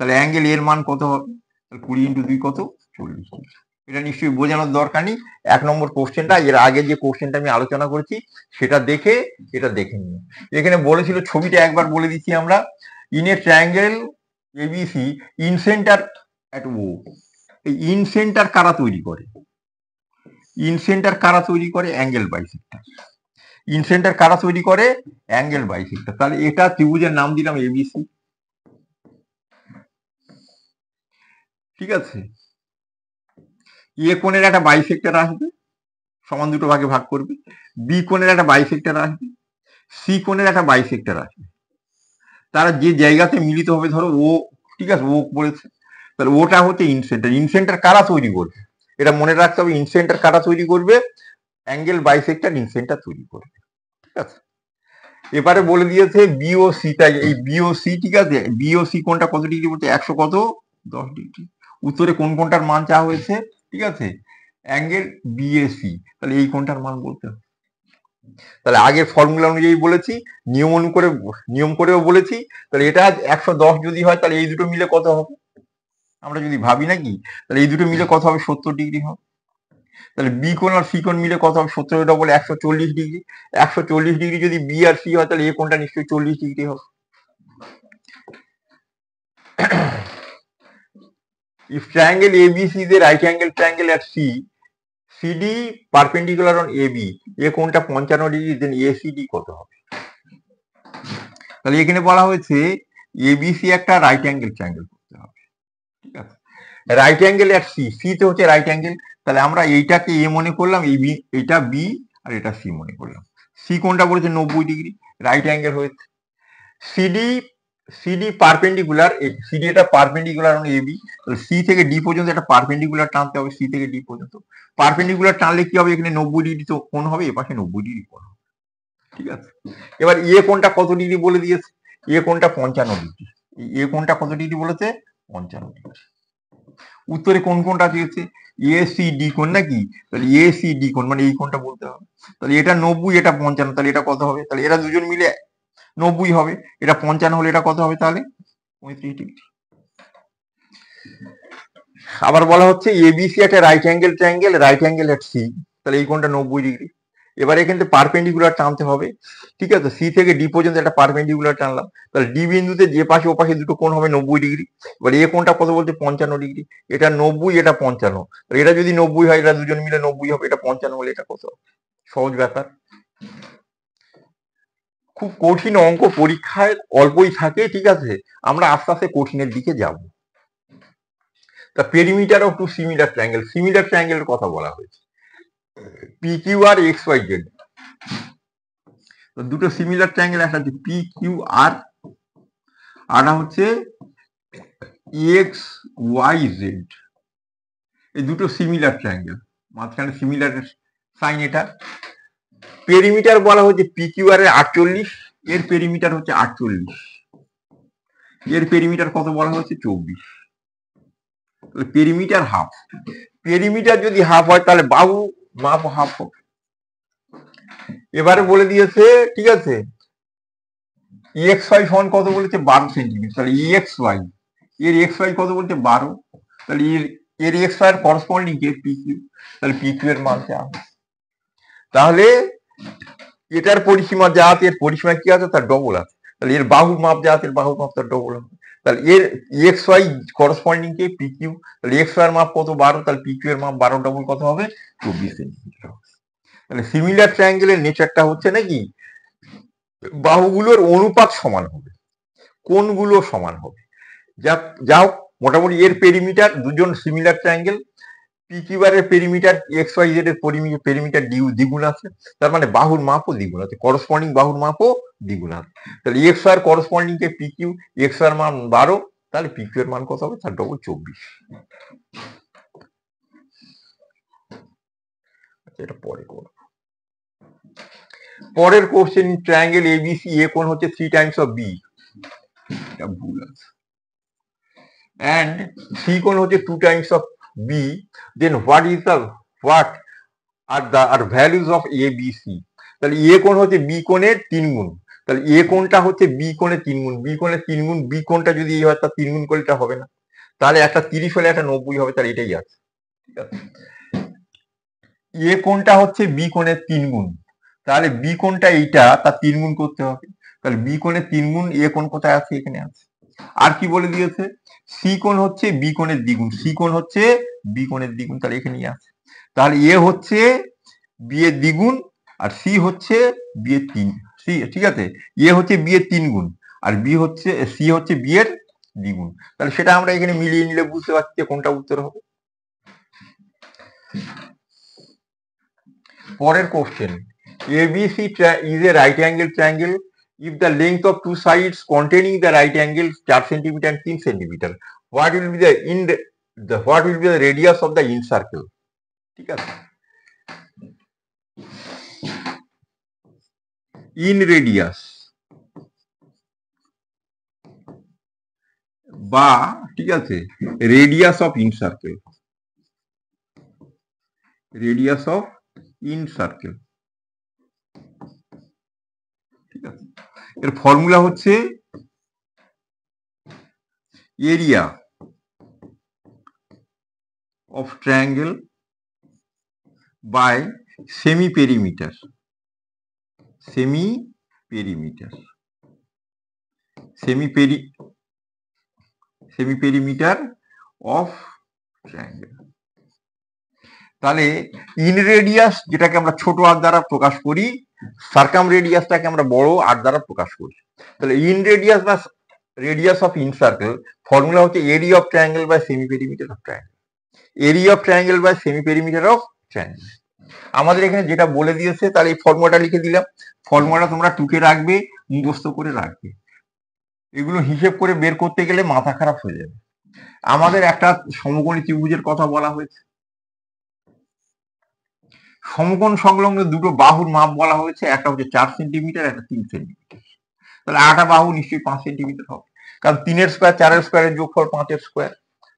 তাহলে অ্যাঙ্গেল এর মান কত হবে 20 ইন্টু 2 কত 40 ডিগ্রি। এটা নিশ্চয়ই বোঝানোর দরকার নেই। 1 নম্বর কোশ্চেনটা এর আগে যে কোশ্চেনটা আমি আলোচনা করেছি সেটা দেখে এটা দেখে নিও। এখানে বলেছিল ছবিটা একবার বলে দিচ্ছি আমরা, in a triangle ABC incentre at O, এই ইন সেন্টার কারা তৈরি করে, ইন সেন্টার কারা তৈরি করে অ্যাঙ্গেল বাইসেক্টর, ইন সেন্টার কারা তৈরি করে অ্যাঙ্গেল বাইসেক্টর। তাহলে এটা ত্রিভুজের নাম দিলাম এবিসি, ঠিক আছে এ কোণের একটা বাইসেক্টর আসবে সমান দুটো ভাগে ভাগ করবে, বি কোণের একটা বাইসেক্টর আসবে, সি কোণের একটা বাইসেক্টর আসবে, তারা যে জায়গাতে মিলিত হবে ধরো ও, ঠিক আছে ও বলেছে, তাহলে ওটা হচ্ছে ইনসেন্টার। ইনসেন্টার কারা তৈরি করবে এটা মনে রাখতে হবে, ইনসেন্টার কারা তৈরি করবে অ্যাঙ্গেল বাইসেক্টর ইনসেন্টার তৈরি করবে, ঠিক আছে। এবারে বলে দিয়েছে বিওসি, তাই এই বিওসি ঠিক আছে বিওসি কোনটা কত ডিগ্রি বলতে 100 কত 10 ডিগ্রি। উত্তরে কোন কোনটার মান চাওয়া হয়েছে, ঠিক আছে অ্যাঙ্গেল বিএসি, তাহলে এই কোনটার মান বলতে হবে। তাহলে আগের ফর্মুলা অনুযায়ী বলেছি, নিয়ম করেও বলেছি। তাহলে এটা 110 যদি হয় তাহলে এই দুটো মিলে কত হবে, আমরা যদি ভাবি নাকি তাহলে এই দুটো মিলে কত হবে 70 ডিগ্রি হবে। তাহলে বি কোণ আর সি কোণ মিলে কত হবে 70 ডবল 140 ডিগ্রি। 140 ডিগ্রি যদি বি আর সি হয় তাহলে এ কোণটা নিশ্চয়ই 40 ডিগ্রি হবে। If triangle ABC is a right angle triangle at C, CD perpendicular on AB, এ কোণটা 55 ডিগ্রি, দেন ACD কত হবে। তাহলে এখানে বলা হয়েছে এবিসি একটা রাইট অ্যাঙ্গেল ট্রায়াঙ্গেল করতে হবে, ঠিক আছে রাইট অ্যাঙ্গেল এট সি, সি তে হচ্ছে রাইট অ্যাঙ্গেল, তাহলে আমরা এইটাকে এ মনে করলাম, এই বি এটা বি আর এটা সি মনে করলাম। সি কোণটা বলেছে 90 ডিগ্রি রাইট অ্যাঙ্গেল হয়েছে। সিডি সিডি পারপেন্ডিকুলার, সিডি এটা পারপেন্ডিকুলার অন এবি, সি থেকে ডি পর্যন্ত একটা পারপেন্ডিকুলার টানতে হবে, সি থেকে ডি পর্যন্ত। পারপেন্ডিকুলার টানলে কি হবে, এখানে 90° তো কোণ হবে, এপাশে 90° কোণ হবে, ঠিক আছে। এবার এ কোণটা কত ডিগ্রি বলে দিয়েছে, এ কোণটা 55°। এ কোণটা কত ডিগ্রি বলেছে, 55°। উত্তরে কোন কোণটা দিয়েছে, এ সি ডি কোণ নাকি, তাহলে এ সি ডি কোণ মানে এই কোণটা বলতে হবে। তাহলে এটা 90, এটা 55, তাহলে এটা কত হবে, তাহলে এরা দুজন মিলে 90 হবে, এটা 55 হলে এটা কত হবে, তাহলে 35°। আবার বলা হচ্ছে এবিসি একটা রাইট অ্যাঙ্গেল এট সি, তাহলে এই কোণটা 90°। এবার এখান থেকে পারপেন্ডিকুলার টানতে হবে, ঠিক আছে। সি থেকে ডি পর্যন্ত একটা পারপেন্ডিকুলার টানলাম, তাহলে ডি বিন্দুতে যে পাশে ও পাশে দুটো কোণ হবে 90°। এবার এ কোণটা কত বলতে 55°, এটা 90, এটা 55, তাহলে এটা যদি 90 হয়, এটা দুজন মিলে 90 হবে, এটা 55 হলে এটা কত, সহজ ব্যাপার। খুব কঠিন অঙ্ক পরীক্ষায় অল্পই থাকে, ঠিক আছে, আমরা আস্তে আস্তে কঠিনের দিকে যাব। তা পেরিমিটার অফ টু সিমিলার ট্রায়াঙ্গেলের কথা বলা হয়েছে। পি কিউ আর এক্স ওয়াই জেড, দুটো সিমিলার ট্রায়াঙ্গেল, একটা হচ্ছে পি কিউ আর, আর হচ্ছে এক্স ওয়াই জেড, এই দুটো সিমিলার ট্রায়াঙ্গেল, মাঝখানে সিমিলার সাইন। এটা পেরিমিটার বলা হচ্ছে পি কিউ আর এর 48, এর পেরিমিটার হচ্ছে 48, এর পেরিমিটার কত বলা হচ্ছে 24, পেরিমিটার হাফ। পেরিমিটার যদি হাফ হয় তাহলে বাহু মাপ হাফ হবে। এবারে বলে দিয়েছে, ঠিক আছে, এক্স ওয়াই সমান কত বলেছে 12 সেন্টিমিটার, তাহলে এক্স ওয়াই, এর এক্স ওয়াই কত বলছে 12, তাহলে এর এক্স ওয়াই এর করসপন্ডিং কে পি কিউ, তাহলে পি কিউ এর মান যা, তাহলে এটার পরিসীমা যা আছে এর পরিসীমা কি আছে তার ডবল আছে, তাহলে এর বাহুর মাপ যা আছে এর বাহুর মাপ তার ডবল হবে, তাহলে এর এক্স ওয়াই করসপন্ডিং কে পি কিউ, তাহলে এক্স ওয়াই এর মাপ কত 12, তাহলে পি কিউ এর মাপ 12 ডবল কত হবে 24 সেন্টিমিটার হবে। তাহলে সিমিলার ট্রায়াঙ্গেলের নেচারটা হচ্ছে নাকি, বাহুগুলোর অনুপাত সমান হবে, কোণগুলো সমান হবে, যা হোক মোটামুটি এর পেরিমিটার, দুজন সিমিলার ট্রায়াঙ্গেল, পি কিউ আর এর পেরিমিটার এক্স ওয়াই জেড এর পেরিমিটার দ্বিগুণ আছে, তার মানে বাহুর মাপও দ্বিগুণ আছে, করসপন্ডিং বাহুর মাপও দ্বিগুণ আছে। তাহলে এক্স ওয়াই এর করসপন্ডিং কে পি কিউ, এক্স ওয়াই এর মান 12, তাহলে পি কিউ এর মান কত হবে, তার ডবল 24। আচ্ছা, এটা পরে করব। পরের কোশ্চেন, ট্রায়াঙ্গেল এবিসি, এ কোণ হচ্ছে 3 টাইমস অফ বি, এটা ভুল আছে, and সি কোণ হচ্ছে 2 times of B, then what are values of a b c, তাহলে এ কোণ হচ্ছে বি কোণের 3 গুণ, তাহলে এ কোণটা হচ্ছে বি কোণের 3 গুণ, বি কোণের 3 গুণ, বি কোণটা যদি এই হয় তার 3 গুণ করলে এটা হবে না, তাহলে একটা 30 হলে একটা 90 হবে, তাহলে এটাই আছে, ঠিক আছে। এ কোণটা হচ্ছে বি কোণের 3 গুণ, তাহলে বি কোণটা এইটা তার 3 গুণ করতে হবে, তাহলে বি কোণের 3 গুণ, এ কোণ কোথায় আছে, এখানে আছে। আর কি বলে দিয়েছে, সি কোণ হচ্ছে বি কোণের দ্বিগুণ, সি কোণ হচ্ছে বি কোণের দ্বিগুণ, তাহলে এখানেই আছে। তাহলে এ হচ্ছে বি এর দ্বিগুণ, আর সি হচ্ছে বি এর 3, সি, ঠিক আছে, এ হচ্ছে বি এর 3 গুণ, আর বি হচ্ছে, সি হচ্ছে বি এর দ্বিগুণ, তাহলে সেটা আমরা এখানে মিলিয়ে নিলে বুঝতে পারছি কোনটা উত্তর হবে। পরের question, ABC is a right angle triangle if the length of two sides containing the right angle 4 cm and 3 cm, what will be the radius of the in circle, ঠিক আছে। ইন রেডিয়াস বা, ঠিক আছে, radius of incircle, radius of incircle, ঠিক আছে। এর ফর্মুলা হচ্ছে area of triangle by semi perimeter, semi perimeter, semi perimeter of triangle. তাহলে ইন রেডিয়াস যেটাকে আমরা ছোট আর দ্বারা প্রকাশ করি, সার্কাম রেডিয়াসটাকে আমরা বড় আর দ্বারা প্রকাশ করি। তাহলে ইন রেডিয়াস বা radius of incircle formula হচ্ছে area of triangle by semi perimeter of triangle, area of triangle by semi perimeter of triangle. আমাদের এখানে যেটা বলে দিয়েছে, তাহলে এই ফর্মুলাটা লিখে দিলাম, ফর্মুলাটা তোমরা টুকে রাখবে, মুখস্থ করে রাখবে। এগুলো হিসেব করে বের করতে গেলে মাথা খারাপ হয়ে যাবে। আমাদের একটা সমকোণী ত্রিভুজের কথা বলা হয়েছে, সমকোণ সংলগ্ন দুটো বাহুর মাপ বলা হয়েছে, একটা হচ্ছে 4 সেন্টিমিটার, একটা 3 সেন্টিমিটার। তাহলে আটা বাহু নিশ্চয়ই 5 সেন্টিমিটার হবে, কারণ 3 স্কোয়ার 4 স্কোয়ারের যোগফল 5 স্কোয়ার।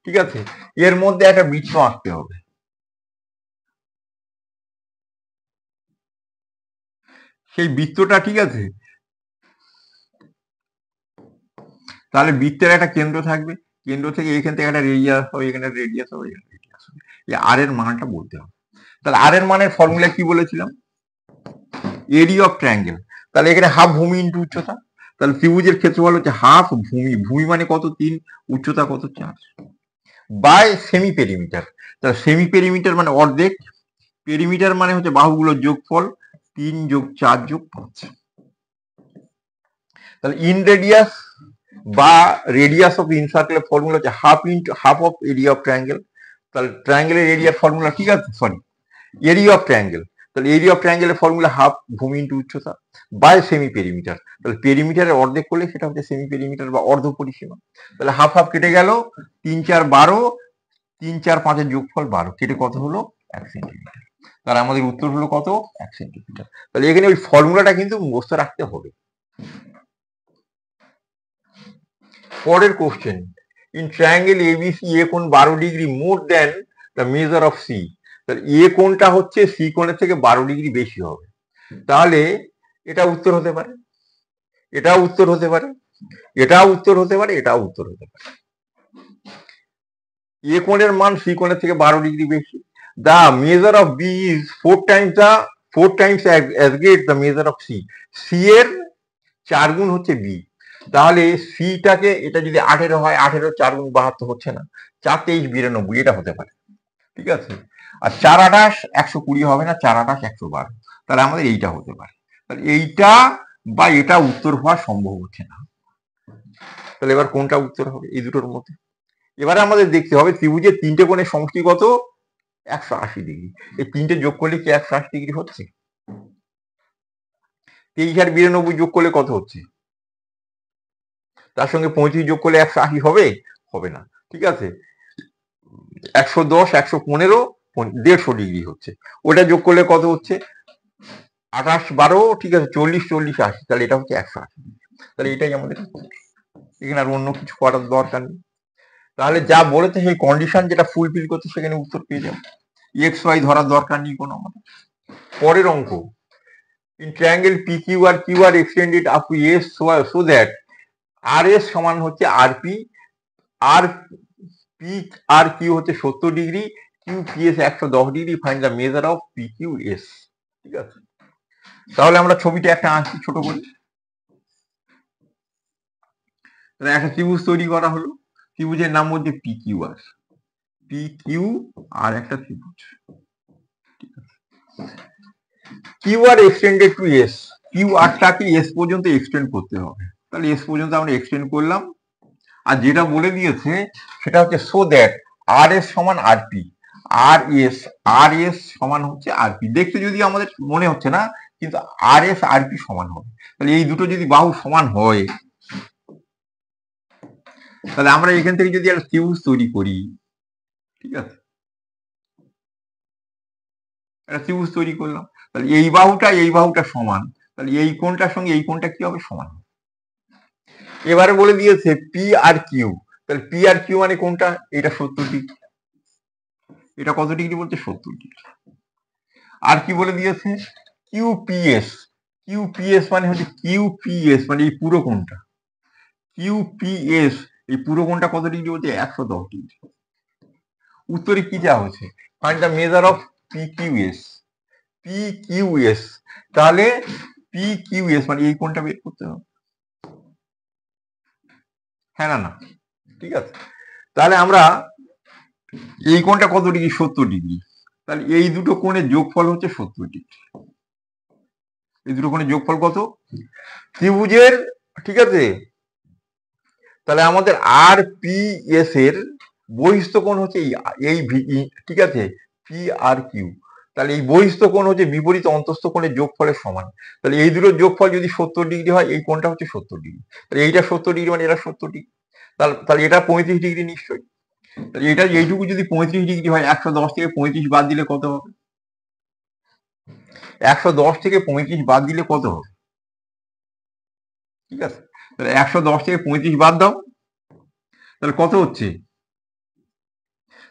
ঠিক আছে, এর মধ্যে একটা বৃত্ত আঁকতে হবে। সেই বৃত্তটা, ঠিক আছে, তাহলে বৃত্তের একটা কেন্দ্র থাকবে, কেন্দ্র থেকে এখান থেকে একটা রেডিয়াস হবে, এখানে রেডিয়াস হবে, এখানে রেডিয়াস হবে, এই আর এর মানটা বলতে হবে। তাহলে আর এর মানের ফর্মুলা কি বলেছিলাম? Area of triangle. তাহলে এখানে হাফ ভূমি ইন্টু উচ্চতা, তাহলে ত্রিভুজের ক্ষেত্রফল হচ্ছে হাফ ভূমি, ভূমি মানে কত 3, উচ্চতা কত 4, বাই সেমি পেরিমিটার। তাহলে সেমি পেরিমিটার মানে অর্ধেক, পেরিমিটার মানে হচ্ছে বাহুগুলোর যোগফল, 3 যোগ 4 যোগ 5। তাহলে ইন রেডিয়াস বা রেডিয়াস অফ ইনসার্কেলের ফর্মুলা হচ্ছে half into half of area of triangle. তাহলে ট্রায়াঙ্গেলের এরিয়ার ফর্মুলা, ঠিক আছে, সরি, এরিয়া অফ ট্রায়াঙ্গেল। তাহলে এরিয়া অফ ট্রায়াঙ্গেলের ফর্মুলা হাফ ভূমি ইন্টু উচ্চতা বাই সেমি পেরিমিটার। তাহলে পেরিমিটারের অর্ধেক করলে সেটা হচ্ছে সেমি পেরিমিটার বা অর্ধ পরিসীমা। তাহলে হাফ হাফ কেটে গেল, 3 4 12, 3 4 5 এর যোগফল 12, কেটে কত হলো 1 সেন্টিমিটার। তাহলে আমাদের উত্তর হলো কত? 1 সেন্টিমিটার। তাহলে এখানে ওই ফর্মুলাটা কিন্তু মুখস্থ রাখতে হবে। পরের question, in triangle ABC A কোণ 12 ডিগ্রি more than the measure of C. তাহলে এ কোণটা হচ্ছে সি কোণের থেকে 12 ডিগ্রি বেশি হবে। তাহলে এটা উত্তর হতে পারে, এটাও উত্তর হতে পারে, এটাও উত্তর হতে পারে, এটাও উত্তর হতে পারে। এ কোণের মান সি কোণের থেকে 12 ডিগ্রি বেশি। The measure of B is 4 times as great the measure of C. C এর 4 গুণ হচ্ছে বি। তাহলে সিটাকে, এটা যদি 18 হয়, 18 4 গুণ 72 হচ্ছে না, 4 23 92, এটা হতে পারে। ঠিক আছে, আর 4 28 120 হবে না, 4 28 112। তাহলে আমাদের এইটা হতে পারে। তাহলে এইটা বা এটা উত্তর হওয়া সম্ভব হচ্ছে না। তাহলে এবার কোনটা উত্তর হবে এই দুটোর মধ্যে? এবারে আমাদের দেখতে হবে ত্রিভুজের 3টে কোণের সমষ্টি কত? 180 ডিগ্রি। এই 3টে যোগ করলে কি 180 ডিগ্রি হচ্ছে? 23 আর 92 যোগ করলে কত হচ্ছে? তার সঙ্গে 35 যোগ করলে 180 হবে? হবে না। ঠিক আছে, 110 115 150 ডিগ্রি হচ্ছে। ওটা যোগ করলে কত হচ্ছে? 28 12, ঠিক আছে, 40 40 80। তাহলে এটা হচ্ছে 180 ডিগ্রি। তাহলে এটাই আমাদের, এখানে আর অন্য কিছু করার দরকার নেই। তাহলে যা বলেছে সেই কন্ডিশন যেটা ফুলফিল করছে সেখানে উত্তর পেয়ে যাবে, এক্স ওয়াই ধরার দরকার নেই কোনো আমাদের। পরের অঙ্ক, in triangle P Q R extended up to S so that R S সমান হচ্ছে R P, R P R Q হচ্ছে 70 degree, Q P S 110 degree, find the measure of P Q S. ঠিক আছে, তাহলে আমরা ছবিটা একটা আঁকি ছোট করে। একটা ত্রিভুজ তৈরি করা হলো, ত্রিভুজের নাম হচ্ছে P Q R. P Q R একটা ত্রিভুজ, Q R extended to S. Q আরটাকে এস পর্যন্ত এক্সটেন্ড করতে হবে। তাহলে এস পর্যন্ত আমরা এক্সটেন্ড করলাম, আর যেটা বলে দিয়েছে সেটা হচ্ছে সো দ্যাট আর এস সমান আর পি, আর এস সমান হচ্ছে আর পি। দেখতে যদি আমাদের মনে হচ্ছে না, কিন্তু আর এস আর পি সমান হবে। তাহলে এই দুটো যদি বাহু সমান হয়, তাহলে আমরা এখান থেকে যদি একটা ত্রিভুজ তৈরি করি, ঠিক আছে, একটা ত্রিভুজ তৈরি করলাম, তাহলে এই বাহুটা সমান, তাহলে এই কোণটার সঙ্গে এই কোণটা কি হবে? সমান হবে। এবারে বলে দিয়েছে পি আর কিউ, তাহলে পি আর কিউ মানে কোনটা? এটা 70 ডিগ্রি। এটা কত ডিগ্রি বলছে? 70 ডিগ্রি। আর কি বলে দিয়েছে? কিউপিএস। কিউপিএস মানে হচ্ছে কিউপিএস মানে এই পুরো কোণটা, কিউপিএস এই পুরো কোণটা কত ডিগ্রি বলছে? 110 ডিগ্রি। উত্তরে কি দেওয়া হয়েছে? Find the measure of PQS. PQS, তাহলে পিকিউএস মানে এই কোণটা বের করতে হবে, হ্যাঁ না? ঠিক আছে, তাহলে আমরা এই কোণটা কত ডিগ্রি? 70 ডিগ্রি। তাহলে এই দুটো কোণের যোগফল হচ্ছে 70 ডিগ্রি। এই দুটো কোণের যোগফল কত? ত্রিভুজের, ঠিক আছে, তাহলে আমাদের আর পি এস এর বহিস্থ কোণ হচ্ছে এই, ঠিক আছে, পি আর কিউ। তাহলে এই বহিস্থ কোণ হচ্ছে বিপরীত অন্তস্থ কোণের যোগফলের সমান। তাহলে এই দুটোর যোগফল যদি 70 ডিগ্রি হয়, এই কোণটা হচ্ছে 70 ডিগ্রি। তাহলে এইটা 70 ডিগ্রি মানে এটা 70 ডিগ্রি। তাহলে এটা 35 ডিগ্রি নিশ্চয়ই। তাহলে এটা এইটুকু যদি 35 ডিগ্রি হয়, 110 থেকে 35 বাদ দিলে কত হবে? 110 থেকে 35 বাদ দিলে কত হবে? ঠিক আছে, তাহলে 110 থেকে 35 বাদ দাও, তাহলে কত হচ্ছে?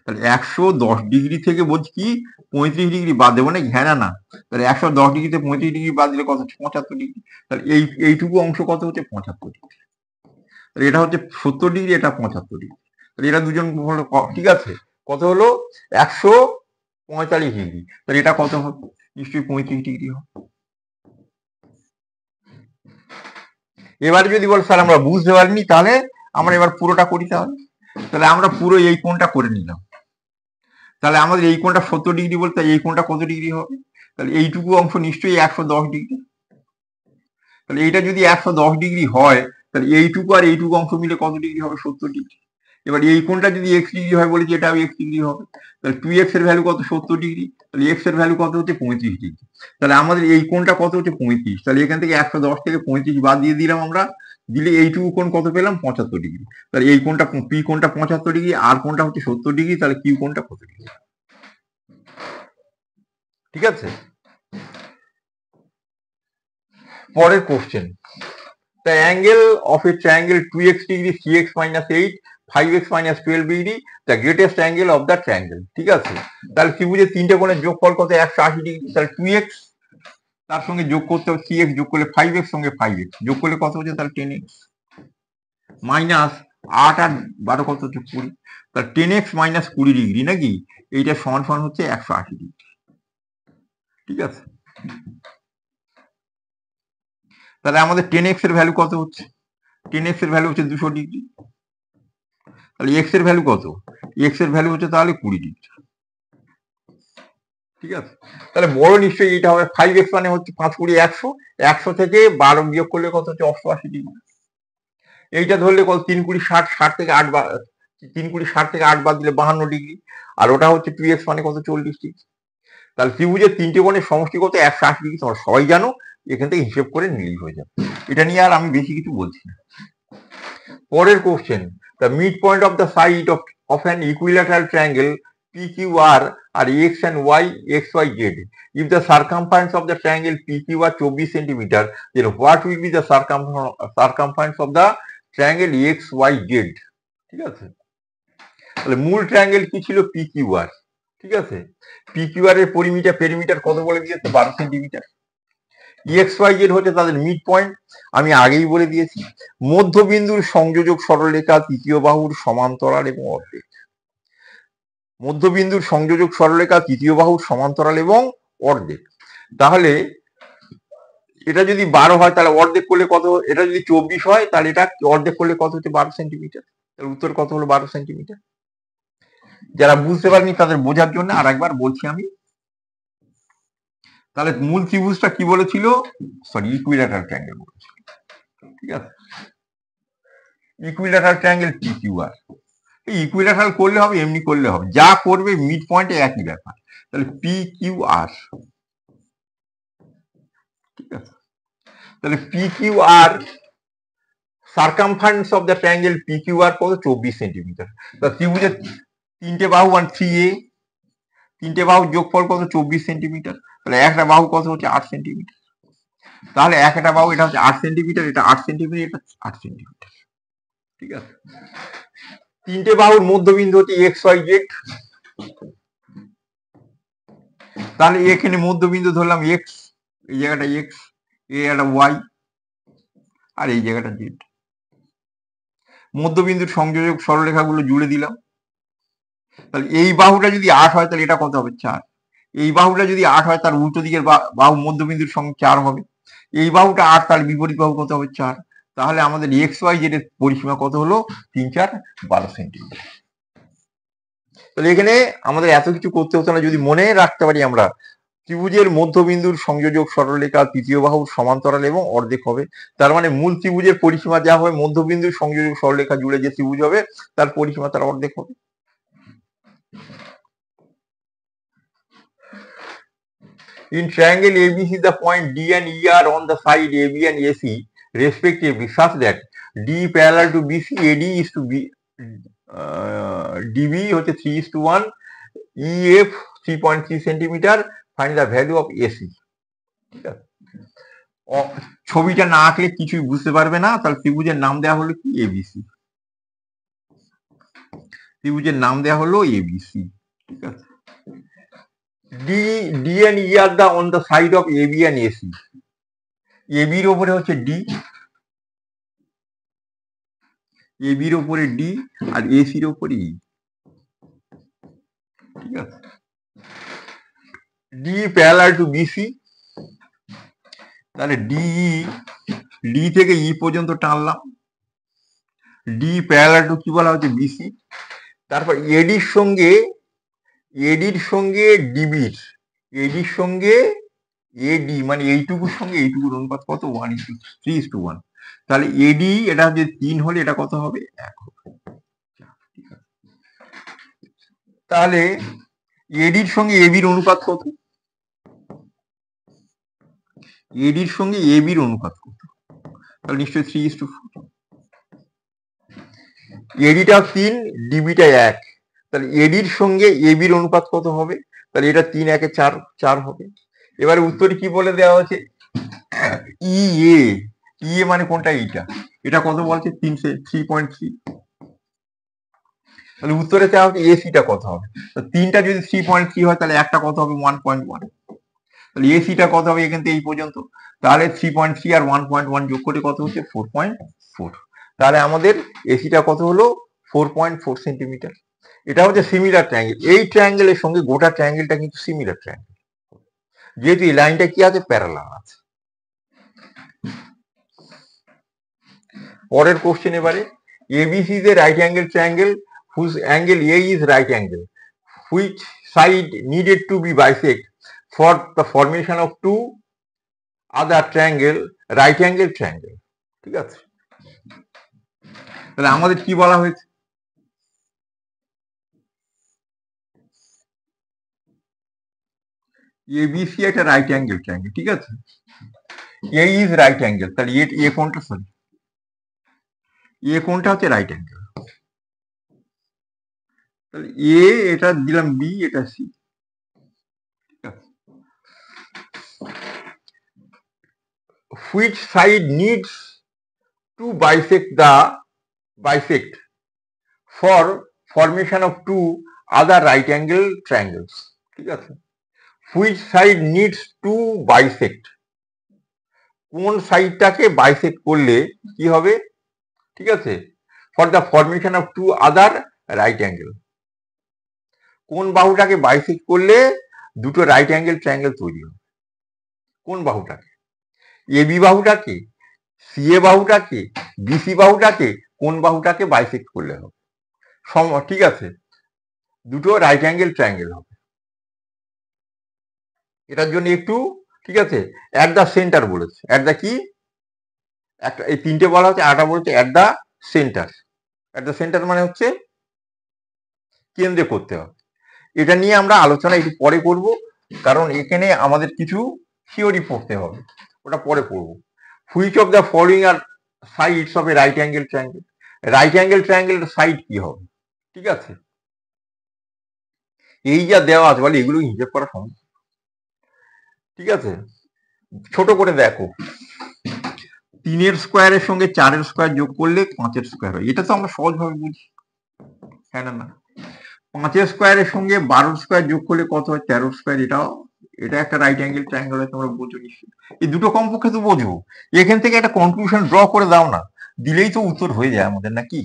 তাহলে 110 ডিগ্রি থেকে বলছি কি 35 ডিগ্রি বাদ দেবো না, ঘেরা না। তাহলে 110 ডিগ্রি থেকে 35 ডিগ্রি বাদ দিলে কত হচ্ছে? 75 ডিগ্রি। তাহলে এইটুকু অংশ কত হচ্ছে? 75 ডিগ্রি। তাহলে এটা হচ্ছে 70 ডিগ্রি, এটা 75 ডিগ্রি। তাহলে এটা দুজন হলো, ঠিক আছে, কত হলো? 145 ডিগ্রি। তাহলে এটা কত হবে? নিশ্চয়ই 35 ডিগ্রি হবে। এবারে যদি বল স্যার আমরা বুঝতে পারিনি, তাহলে আমরা এবার পুরোটা করি। তাহলে আমরা পুরো এই কোণটা করে নিলাম। তাহলে আমাদের এই কোণটা 70 ডিগ্রি বলতে এই কোণটা কত ডিগ্রি হবে? তাহলে এইটুকু অংশ নিশ্চয়ই 110 ডিগ্রি। তাহলে এইটা যদি 110 ডিগ্রি হয়, তাহলে এইটুকু আর এইটুকু অংশ মিলে কত ডিগ্রি হবে? 70 ডিগ্রি। এবার এই কোণটা যদি x ডিগ্রি হয় বলেছি, এটাও x ডিগ্রি হবে। তাহলে 2x এর ভ্যালু কত? 70 ডিগ্রি। তাহলে x এর ভ্যালু কত হচ্ছে? 35 ডিগ্রি। তাহলে আমাদের এই কোণটা কত হচ্ছে? 35। তাহলে এখান থেকে 110 থেকে 35 বাদ দিয়ে দিলাম আমরা, দিলে এইটুকু কোণ কত পেলাম? 75 ডিগ্রি। তাহলে এই কোণটা পি কোণটা 75 ডিগ্রি, আর কোণটা হচ্ছে 70 ডিগ্রি। তাহলে কিউ কোণটা কত ডিগ্রি? ঠিক আছে, পরের question. The angle of a triangle 2x degree cx minus 8 5x minus 12 degree the greatest angle of the triangle। ঠিক আছে, তাহলে ত্রিভুজের তিনটে কোণের যোগফল কত? 180 ডিগ্রি। তাহলে 2x তার সঙ্গে যোগ করতে হবে cx, যোগ করলে 5x সঙ্গে 5x যোগ করলে কত হচ্ছে? তাহলে 10x মাইনাস 8 আর 12 কত হচ্ছে? 20। তাহলে 10x মাইনাস 20 ডিগ্রি নাকি, এইটা সমান সমান হচ্ছে 180 ডিগ্রি। ঠিক আছে, তাহলে আমাদের 10x এর ভ্যালু কত হচ্ছে? 10x এর ভ্যালু হচ্ছে 200 ডিগ্রি। তাহলে x এর ভ্যালু কত? x এর ভ্যালু হচ্ছে তাহলে 20 ডিগ্রি। ঠিক আছে, তাহলে বড় নিশ্চয়ই এটা হবে। 5x মানে হচ্ছে 5 20 100, 100 থেকে 12 বিয়োগ করলে কত হচ্ছে? 88 ডিগ্রি। এইটা ধরলে কত? 3 20 60, 60 থেকে 8 3 20 60 থেকে 8 বাদ দিলে 52 ডিগ্রি। আর ওটা হচ্ছে 2x মানে কত? 40 ডিগ্রি। তাহলে ত্রিভুজের তিনটে কোণের সমষ্টি কত? 180 ডিগ্রি। তোমরা সবাই জানো, এখান থেকে হিসেব করে নিলেই হয়ে যাবে। এটা নিয়ে আর আমি বেশি কিছু বলছি না। পরের question, the mid point of the side of an equilateral triangle PQR are x and y, xyz. If the circumference of the triangle PQR 24 cm, then what will be the circumference of the triangle XYZ? ঠিক আছে, তাহলে মূল ট্রায়াঙ্গেল কি ছিল? PQR। ঠিক আছে, PQR এর পেরিমিটার কত বলে দিয়েছে? 12 সেন্টিমিটার। XYZ হচ্ছে তাদের মিড পয়েন্ট। আমি আগেই বলে দিয়েছি, মধ্যবিন্দুর সংযোজক সরলরেখা তৃতীয় বাহুর সমান্তরাল এবং অর্ধেক। মধ্যবিন্দুর সংযোজক সরলরেখা তৃতীয় বাহুর সমান্তরাল এবং অর্ধেক। তাহলে এটা যদি 12 হয়, তাহলে অর্ধেক করলে কত? এটা যদি 24 হয়, তাহলে এটা অর্ধেক করলে কত হচ্ছে? 12 সেন্টিমিটার। তাহলে উত্তর কত হলো? 12 সেন্টিমিটার। যারা বুঝতে পারেনি তাদের বোঝার জন্য আর একবার বলছি আমি। তাহলে মূল ত্রিভুজটা কি বলেছিল? সরি, ইকুইল্যাটারাল ট্রায়াঙ্গেল বলেছিল। ঠিক আছে, ইকুইল্যাটারাল ট্রায়াঙ্গেল PQR। এই ইকুইল্যাটারাল করলে হবে, এমনি করলে হবে, যা করবে মিড পয়েন্টে একই ব্যাপার। তাহলে PQR। ঠিক আছে, তাহলে PQR circumference of the triangle PQR কত? 24 সেন্টিমিটার। তা ত্রিভুজের তিনটে বাহু 3A, তিনটে বাহুর যোগফল কত? 24 সেন্টিমিটার। তাহলে একটা বাহু কত হচ্ছে? 8 সেন্টিমিটার। তাহলে একটা বাহু এটা হচ্ছে 8 সেন্টিমিটার, এটা 8 সেন্টিমিটার, এটা 8 সেন্টিমিটার। ঠিক আছে, তিনটে বাহুর মধ্যবিন্দু হচ্ছে XYZ। তাহলে এখানে মধ্যবিন্দু ধরলাম x, এই জায়গাটা x, এই জায়গাটা y, আর এই জায়গাটা z। মধ্যবিন্দুর সংযোজক সরলরেখাগুলো জুড়ে দিলাম। তাহলে এই বাহুটা যদি 8 হয়, তাহলে এটা কত হবে? 4। এই বাহুটা যদি 8 হয়, তার উল্টো দিকের বাহু মধ্যবিন্দুর সঙ্গে 4 হবে। এই বাহুটা 8, তার বিপরীত বাহু কত হবে? 4। তাহলে আমাদের XYZ এর পরিসীমা কত হলো? 3 4 12 সেন্টিমিটার। তাহলে এখানে আমাদের এত কিছু করতে হতো না, যদি মনে রাখতে পারি আমরা, ত্রিভুজের মধ্যবিন্দুর সংযোজক সরলরেখা তৃতীয় বাহুর সমান্তরাল এবং অর্ধেক হবে। তার মানে মূল ত্রিভুজের পরিসীমা যা হবে, মধ্যবিন্দুর সংযোজক সরলরেখা জুড়ে যে ত্রিভুজ হবে, তার পরিসীমা তার অর্ধেক হবে। In triangle ABC, the point D and E are on the side AB and AC respectively such that D parallel to BC, AD is to B, DB হচ্ছে 3:1, EF 3.3 centimetre, find the value of AC. ঠিক আছে, ছবিটা না আঁকলে কিছুই বুঝতে পারবে না। তাহলে ত্রিভুজের নাম দেওয়া হলো কি? এবিসি। ত্রিভুজের নাম দেওয়া হলো এবিসি। ঠিক আছে, D and E are the on the side of AB and AC. AB এর উপরে হচ্ছে D, AB এর উপরে D আর AC এর উপরে E। ঠিক আছে, D parallel to BC, তাহলে D থেকে E পর্যন্ত টানলাম, D প্যারালাল টু কি বলা হচ্ছে? বিসি। তারপর এডির সঙ্গে এডির সঙ্গে এডি মানে এইটুকুর সঙ্গে এইটুকুর অনুপাত কত? 1:3:1। তাহলে এডি এটা হচ্ছে 3 হলে এটা কত হবে? 1 হবে। তাহলে এডির সঙ্গে এবির অনুপাত কত? এডির সঙ্গে এবির অনুপাত কত? তাহলে নিশ্চয়ই 3:4। এডিটা 3, ডিবিটা 1, তাহলে এডির সঙ্গে এবির অনুপাত কত হবে? তাহলে এটা 3 1 4 হবে। এবারে উত্তরে কি বলে দেওয়া হচ্ছে? ইএ মানে কোনটা? এটা কত বলছে? 3.3। তাহলে উত্তরে চাওয়া হচ্ছে এসিটা কত হবে? তো 3টা যদি 3.3 হয় তাহলে একটা কত হবে? 1.1। তাহলে এসিটা কত হবে এখান থেকে এই পর্যন্ত? তাহলে 3.3 আর 1.1 যোগ করে কত হচ্ছে? 4.4। তাহলে আমাদের এসিটা কত হলো? 4.4 সেন্টিমিটার। এটা হচ্ছে সিমিলার ট্রায়াঙ্গেল। এই ট্রায়াঙ্গেলের সঙ্গে গোটা ট্রায়াঙ্গেলটা কিন্তু সিমিলার ট্রায়াঙ্গেল, যেহেতু এই লাইনটা কি আছে? প্যারালাল আছে। পরের কোশ্চেন এবারে, ABC is a right angle triangle whose angle A is right angle. Which side needed to be bisect for the formation of two other triangle, right angle triangle? ঠিক আছে, তাহলে আমাদের কি বলা হয়েছে? ABC একটা রাইট অ্যাঙ্গেল ট্রায়াঙ্গেল। ঠিক আছে, A is right angle, তাহলে এ কোনটা? সরি, এ কোনটা হচ্ছে রাইট অ্যাঙ্গেল। তাহলে এ এটা দিলাম বি, এটা C. Which side needs to bisect for formation of two other right angle triangles? ঠিক আছে, which side needs to bisect, কোন সাইডটাকে বাইসেক্ট করলে কি হবে? ঠিক আছে, for the formation of to other right angle, কোন বাহুটাকে বাইসেক্ট করলে দুটো রাইট অ্যাঙ্গেল ট্রায়াঙ্গেল তৈরি হবে? কোন বাহুটাকে? এবি বাহুটাকে, সিএ বাহুটাকে, বিসি বাহুটাকে, কোন বাহুটাকে বাইসেক্ট করলে হবে? ঠিক আছে, দুটো রাইট অ্যাঙ্গেল ট্রায়াঙ্গেল হবে। এটার জন্য একটু, ঠিক আছে, অ্যাট দ্য সেন্টার বলেছে। অ্যাট দ্য কি? একটা এই তিনটে বলা হচ্ছে, আটা বলছে at the centre. At the centre মানে হচ্ছে কেন্দ্রে করতে হবে। এটা নিয়ে আমরা আলোচনা একটু পরে করব, কারণ এখানে আমাদের কিছু থিওরি পড়তে হবে, ওটা পরে পড়বো। Which of the following are sides of a right angle triangle? Right angle ট্রায়াঙ্গেলের সাইড কি হবে? ঠিক আছে, এই যা দেওয়া আছে বলে এগুলো হিসেব করা সম্ভব। ঠিক আছে, ছোট করে দেখো, 3 স্কোয়ারের সঙ্গে 4 স্কোয়ার যোগ করলে 5 স্কোয়ার হয়। এটা তো আমরা সহজভাবে বুঝি, হ্যাঁ না? 5 স্কোয়ারের সঙ্গে 12 স্কোয়ার যোগ করলে কত হয়? 13 স্কোয়ার। এটা একটা রাইট অ্যাঙ্গেল ট্রায়াঙ্গেল হয়, তোমরা বোঝো নিশ্চয়ই। এই দুটো কমপক্ষে তো বোঝো। এখান থেকে একটা কনক্লুশন ড্র করে দাও না, দিলেই তো উত্তর হয়ে যায় আমাদের, নাকি?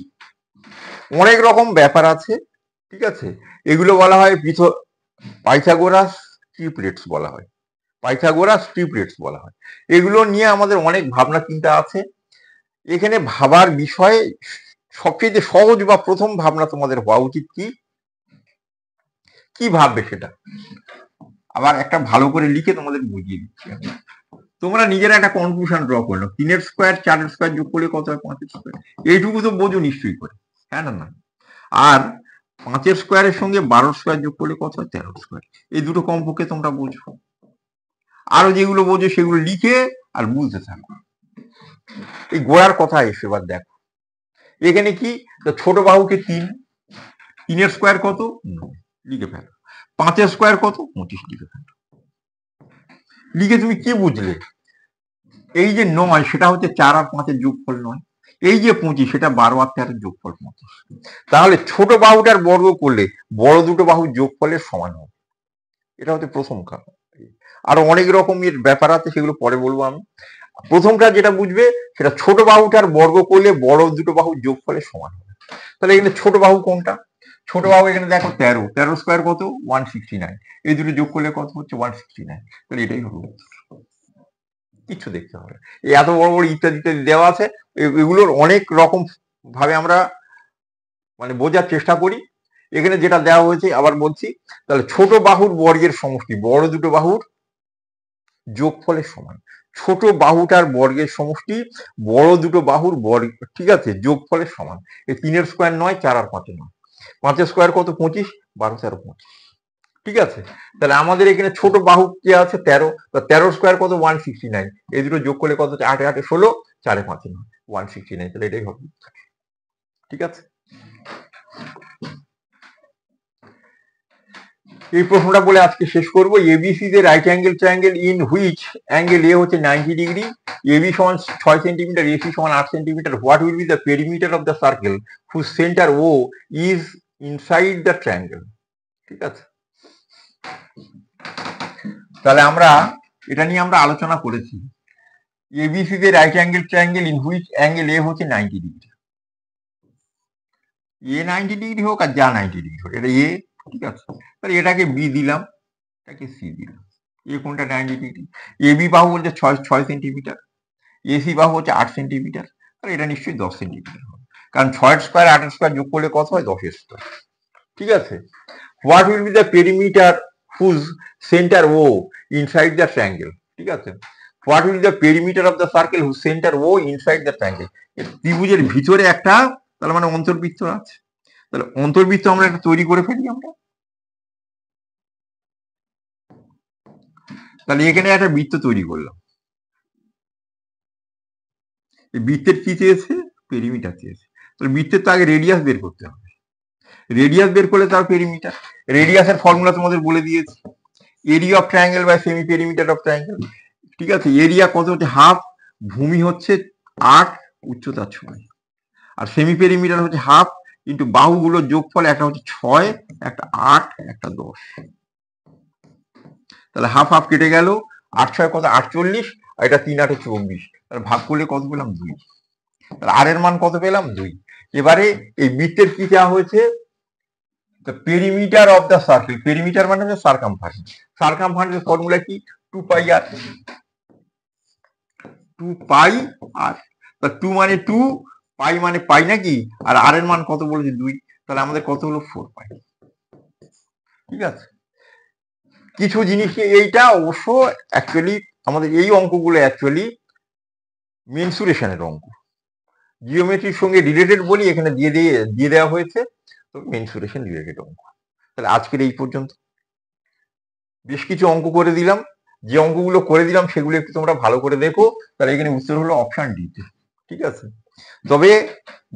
অনেক রকম ব্যাপার আছে। ঠিক আছে, এগুলো বলা হয় পাইথাগোরাস ট্রিপলেটস বলা হয়, পাইথাগোরাস ট্রিপলেটস বলা হয়। এগুলো নিয়ে আমাদের অনেক ভাবনা চিন্তা আছে। এখানে ভাবার বিষয়ে সবচেয়ে সহজ বা প্রথম ভাবনা তোমাদের হওয়া উচিত কি ভাববে সেটা আবার একটা ভালো করে লিখে তোমাদের বুঝিয়ে দিচ্ছি। তোমরা নিজেরা একটা কনক্লুশন ড্র করলো, 3 স্কোয়ার 4 স্কোয়ার যোগ করলে কত হয়? 5 স্কোয়ার। এইটুকু তো বোঝো নিশ্চয়ই করে, হ্যাঁ না? আর 5 স্কোয়ারের সঙ্গে 12 স্কোয়ার যোগ করলে কত হয়? 13 স্কোয়ার। এই দুটো কমপক্ষে তোমরা বোঝো। আরো যেগুলো বোঝো সেগুলো লিখে আর বুঝতে থাকো। এই গোড়ার কথা এসে এবার দেখো এখানে কি, ছোট বাহুকে 3, 3 স্কোয়ার কত, লিখে ফেলো। 5 স্কোয়ার কত, 25, লিখে ফেলো। লিখে তুমি কি বুঝলে, এই যে 9 সেটা হচ্ছে 4 আর 5 যোগফল 9, এই যে 25 সেটা 12 আর 13 যোগফল 25। তাহলে ছোট বাহুটার বর্গ করলে বড় দুটো বাহুর যোগফলের সমান হবে। এটা হচ্ছে প্রথম কারণ। আরো অনেক রকমের ব্যাপার আছে, সেগুলো পরে বলবো আমি। প্রথমটা যেটা বুঝবে সেটা ছোট বাহুটার বর্গ করলে বড় দুটো বাহুর যোগফলের সমান হবে। তাহলে এখানে ছোট বাহু কোনটা, ছোট বাহু এখানে দেখো 13, 13 স্কোয়ার কত, 169, এই দুটো যোগ করলে কত হচ্ছে 169। তাহলে এটাই হলো, কিছু দেখতে হবে। এই এত বড় বড় ইত্যাদি ইত্যাদি দেওয়া আছে, এগুলোর অনেক রকম ভাবে আমরা মানে বোঝার চেষ্টা করি। এখানে যেটা দেওয়া হয়েছে আবার বলছি, তাহলে ছোট বাহুর বর্গের সমষ্টি বড় দুটো বাহুর যোগফলের সমান। ছোট বাহুটার বর্গের সমষ্টি বড় দুটো বাহুর বর্গ, ঠিক আছে, যোগফলের সমান। এই 3 স্কোয়ার 9, 4 আর 5 9, 5 স্কোয়ার কত 25, 12 13 25, ঠিক আছে। তাহলে আমাদের এখানে ছোট বাহু কে আছে 13, 13 স্কোয়ার কত 169, এই দুটো যোগ করলে কত, 8 8 16, 4 5 169। তাহলে এটাই হবে, ঠিক আছে। এই প্রশ্নটা বলে আজকে শেষ করবো। এবিসি তে right angle triangle in which angle এ হচ্ছে 90 ডিগ্রি, এবি সমান 6 সেন্টিমিটার, এসি সমান 8 centimetre, what will be the perimeter of the circle whose centre O is inside the triangle, ঠিক আছে। তাহলে আমরা এটা নিয়ে আমরা আলোচনা করেছি। এবিসি তে right angle triangle in which angle এ হচ্ছে 90 ডিগ্রি, এ 90 ডিগ্রি হোক আর যা 90 ডিগ্রি হোক, এটা এ, ঠিক আছে। তাহলে এটাকে বি দিলাম, এটাকে সি দিলাম। এ কোনটা 90 ডিগ্রি, এবি বাহু বলছে 6 সেন্টিমিটার, এসি বাহু হচ্ছে 8 সেন্টিমিটার, তাহলে এটা নিশ্চয়ই 10 সেন্টিমিটার হবে, কারণ 6 স্কোয়ার 8 স্কোয়ার যোগ করলে কত হয়, 10 স্কোয়ার, ঠিক আছে। What will be the perimeter whose centre O inside the triangle, ঠিক আছে। What will the perimeter of the circle whose centre O inside the triangle, ত্রিভুজের ভিতরে একটা, তাহলে মানে অন্তর্বৃত্ত আছে। তাহলে অন্তর্বৃত্ত আমরা একটা তৈরি করে ফেলি আমরা। তাহলে এখানে একটা বৃত্ত তৈরি করলাম, বৃত্তের কি চেয়েছে, পেরিমিটার চেয়েছে। তাহলে বৃত্তের তো আগে রেডিয়াস বের করতে হবে, রেডিয়াস বের করলে তার পেরিমিটার। রেডিয়াসের ফর্মুলা তোমাদের বলে দিয়েছি, area of triangle by semi perimeter of triangle, ঠিক আছে। এরিয়া কত হচ্ছে হাফ, ভূমি হচ্ছে 8, উচ্চতা 6, আর সেমি পেরিমিটার হচ্ছে হাফ ইন্টু বাহুগুলোর যোগফল, একটা হচ্ছে 6, একটা 8, একটা 10। তাহলে হাফ হাফ কেটে গেল, 8 6 কত 48, আর এটা 3 8 24, তাহলে ভাগ করলে কত পেলাম 2। তাহলে আর এর মান কত পেলাম 2। এবারে এই বৃত্তের কি দেওয়া হয়েছে, perimeter of the circle, perimeter মানে হচ্ছে সার্কামফারেন্স, সার্কামফারেন্সের ফর্মুলা কি 2 পাই আর, 2 পাই আর, তা 2 মানে 2, পাই মানে পাই নাকি, আর আর এর মান কত বলেছে 2, তাহলে আমাদের কত হলো 4 পাই, ঠিক আছে। কিছু জিনিস এইটা অবশ্য অ্যাকচুয়ালি আমাদের এই অঙ্কগুলো অ্যাকচুয়ালি মেনসুরেশনের অঙ্ক, জিওমেট্রির সঙ্গে রিলেটেড বলি এখানে দিয়ে দেওয়া হয়েছে, তো মেনসুরেশন রিলেটেড অঙ্ক। তাহলে আজকের এই পর্যন্ত। বেশ কিছু অঙ্ক করে দিলাম, যে অঙ্কগুলো করে দিলাম সেগুলো একটু তোমরা ভালো করে দেখো, তাহলে এখানে উত্তর হলো অপশন ডি, ঠিক আছে। তবে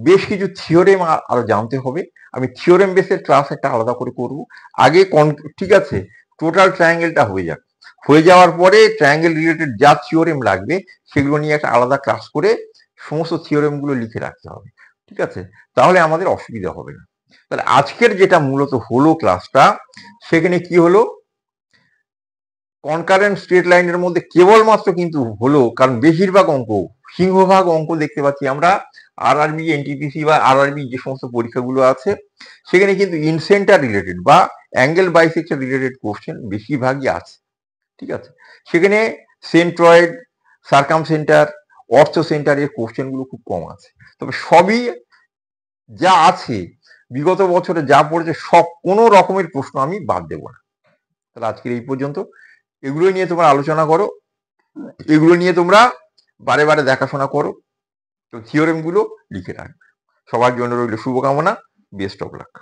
বেশ কিছু থিওরেম আরো জানতে হবে, আমি থিওরেম বেসের ক্লাস একটা আলাদা করে করব আগে, ঠিক আছে। টোটাল ট্রায়াঙ্গেলটা হয়ে যাওয়ার পরে ট্রায়াঙ্গেল রিলেটেড যা থিওরেম লাগবে সেগুলো নিয়ে একটা আলাদা ক্লাস করে সমস্ত থিওরেম গুলো লিখে রাখতে হবে, ঠিক আছে। তাহলে আমাদের অসুবিধা হবে না। তাহলে আজকের যেটা মূলত হলো ক্লাসটা, সেখানে কি হলো, কনকারেন্ট স্ট্রেট লাইনের মধ্যে কেবলমাত্র কিন্তু হলো, কারণ বেশিরভাগ অঙ্ক, সিংহভাগ অঙ্ক দেখতে পাচ্ছি আমরা আরআরবি, এনটিপিসি বা আরআরবি যে সমস্ত পরীক্ষাগুলো আছে সেখানে কিন্তু ইনসেন্টার রিলেটেড বা অ্যাঙ্গেল বাইসেক্টর রিলেটেড কোশ্চেন বেশিরভাগই আছে, ঠিক আছে। সেখানে সেন্ট্রয়েড, সার্কাম সেন্টার, অর্থ সেন্টারের কোশ্চেন গুলো খুব কম আছে। তবে সবই যা আছে বিগত বছরে যা পড়েছে সব কোনো রকমের প্রশ্ন আমি বাদ দেবো না। তাহলে আজকের এই পর্যন্ত। এগুলো নিয়ে তোমরা আলোচনা করো, এগুলো নিয়ে তোমরা বারে বারে দেখাশোনা করো, তো থিওরেম গুলো লিখে রাখবে। সবার জন্য রইল শুভকামনা, বেস্ট অফ লাক।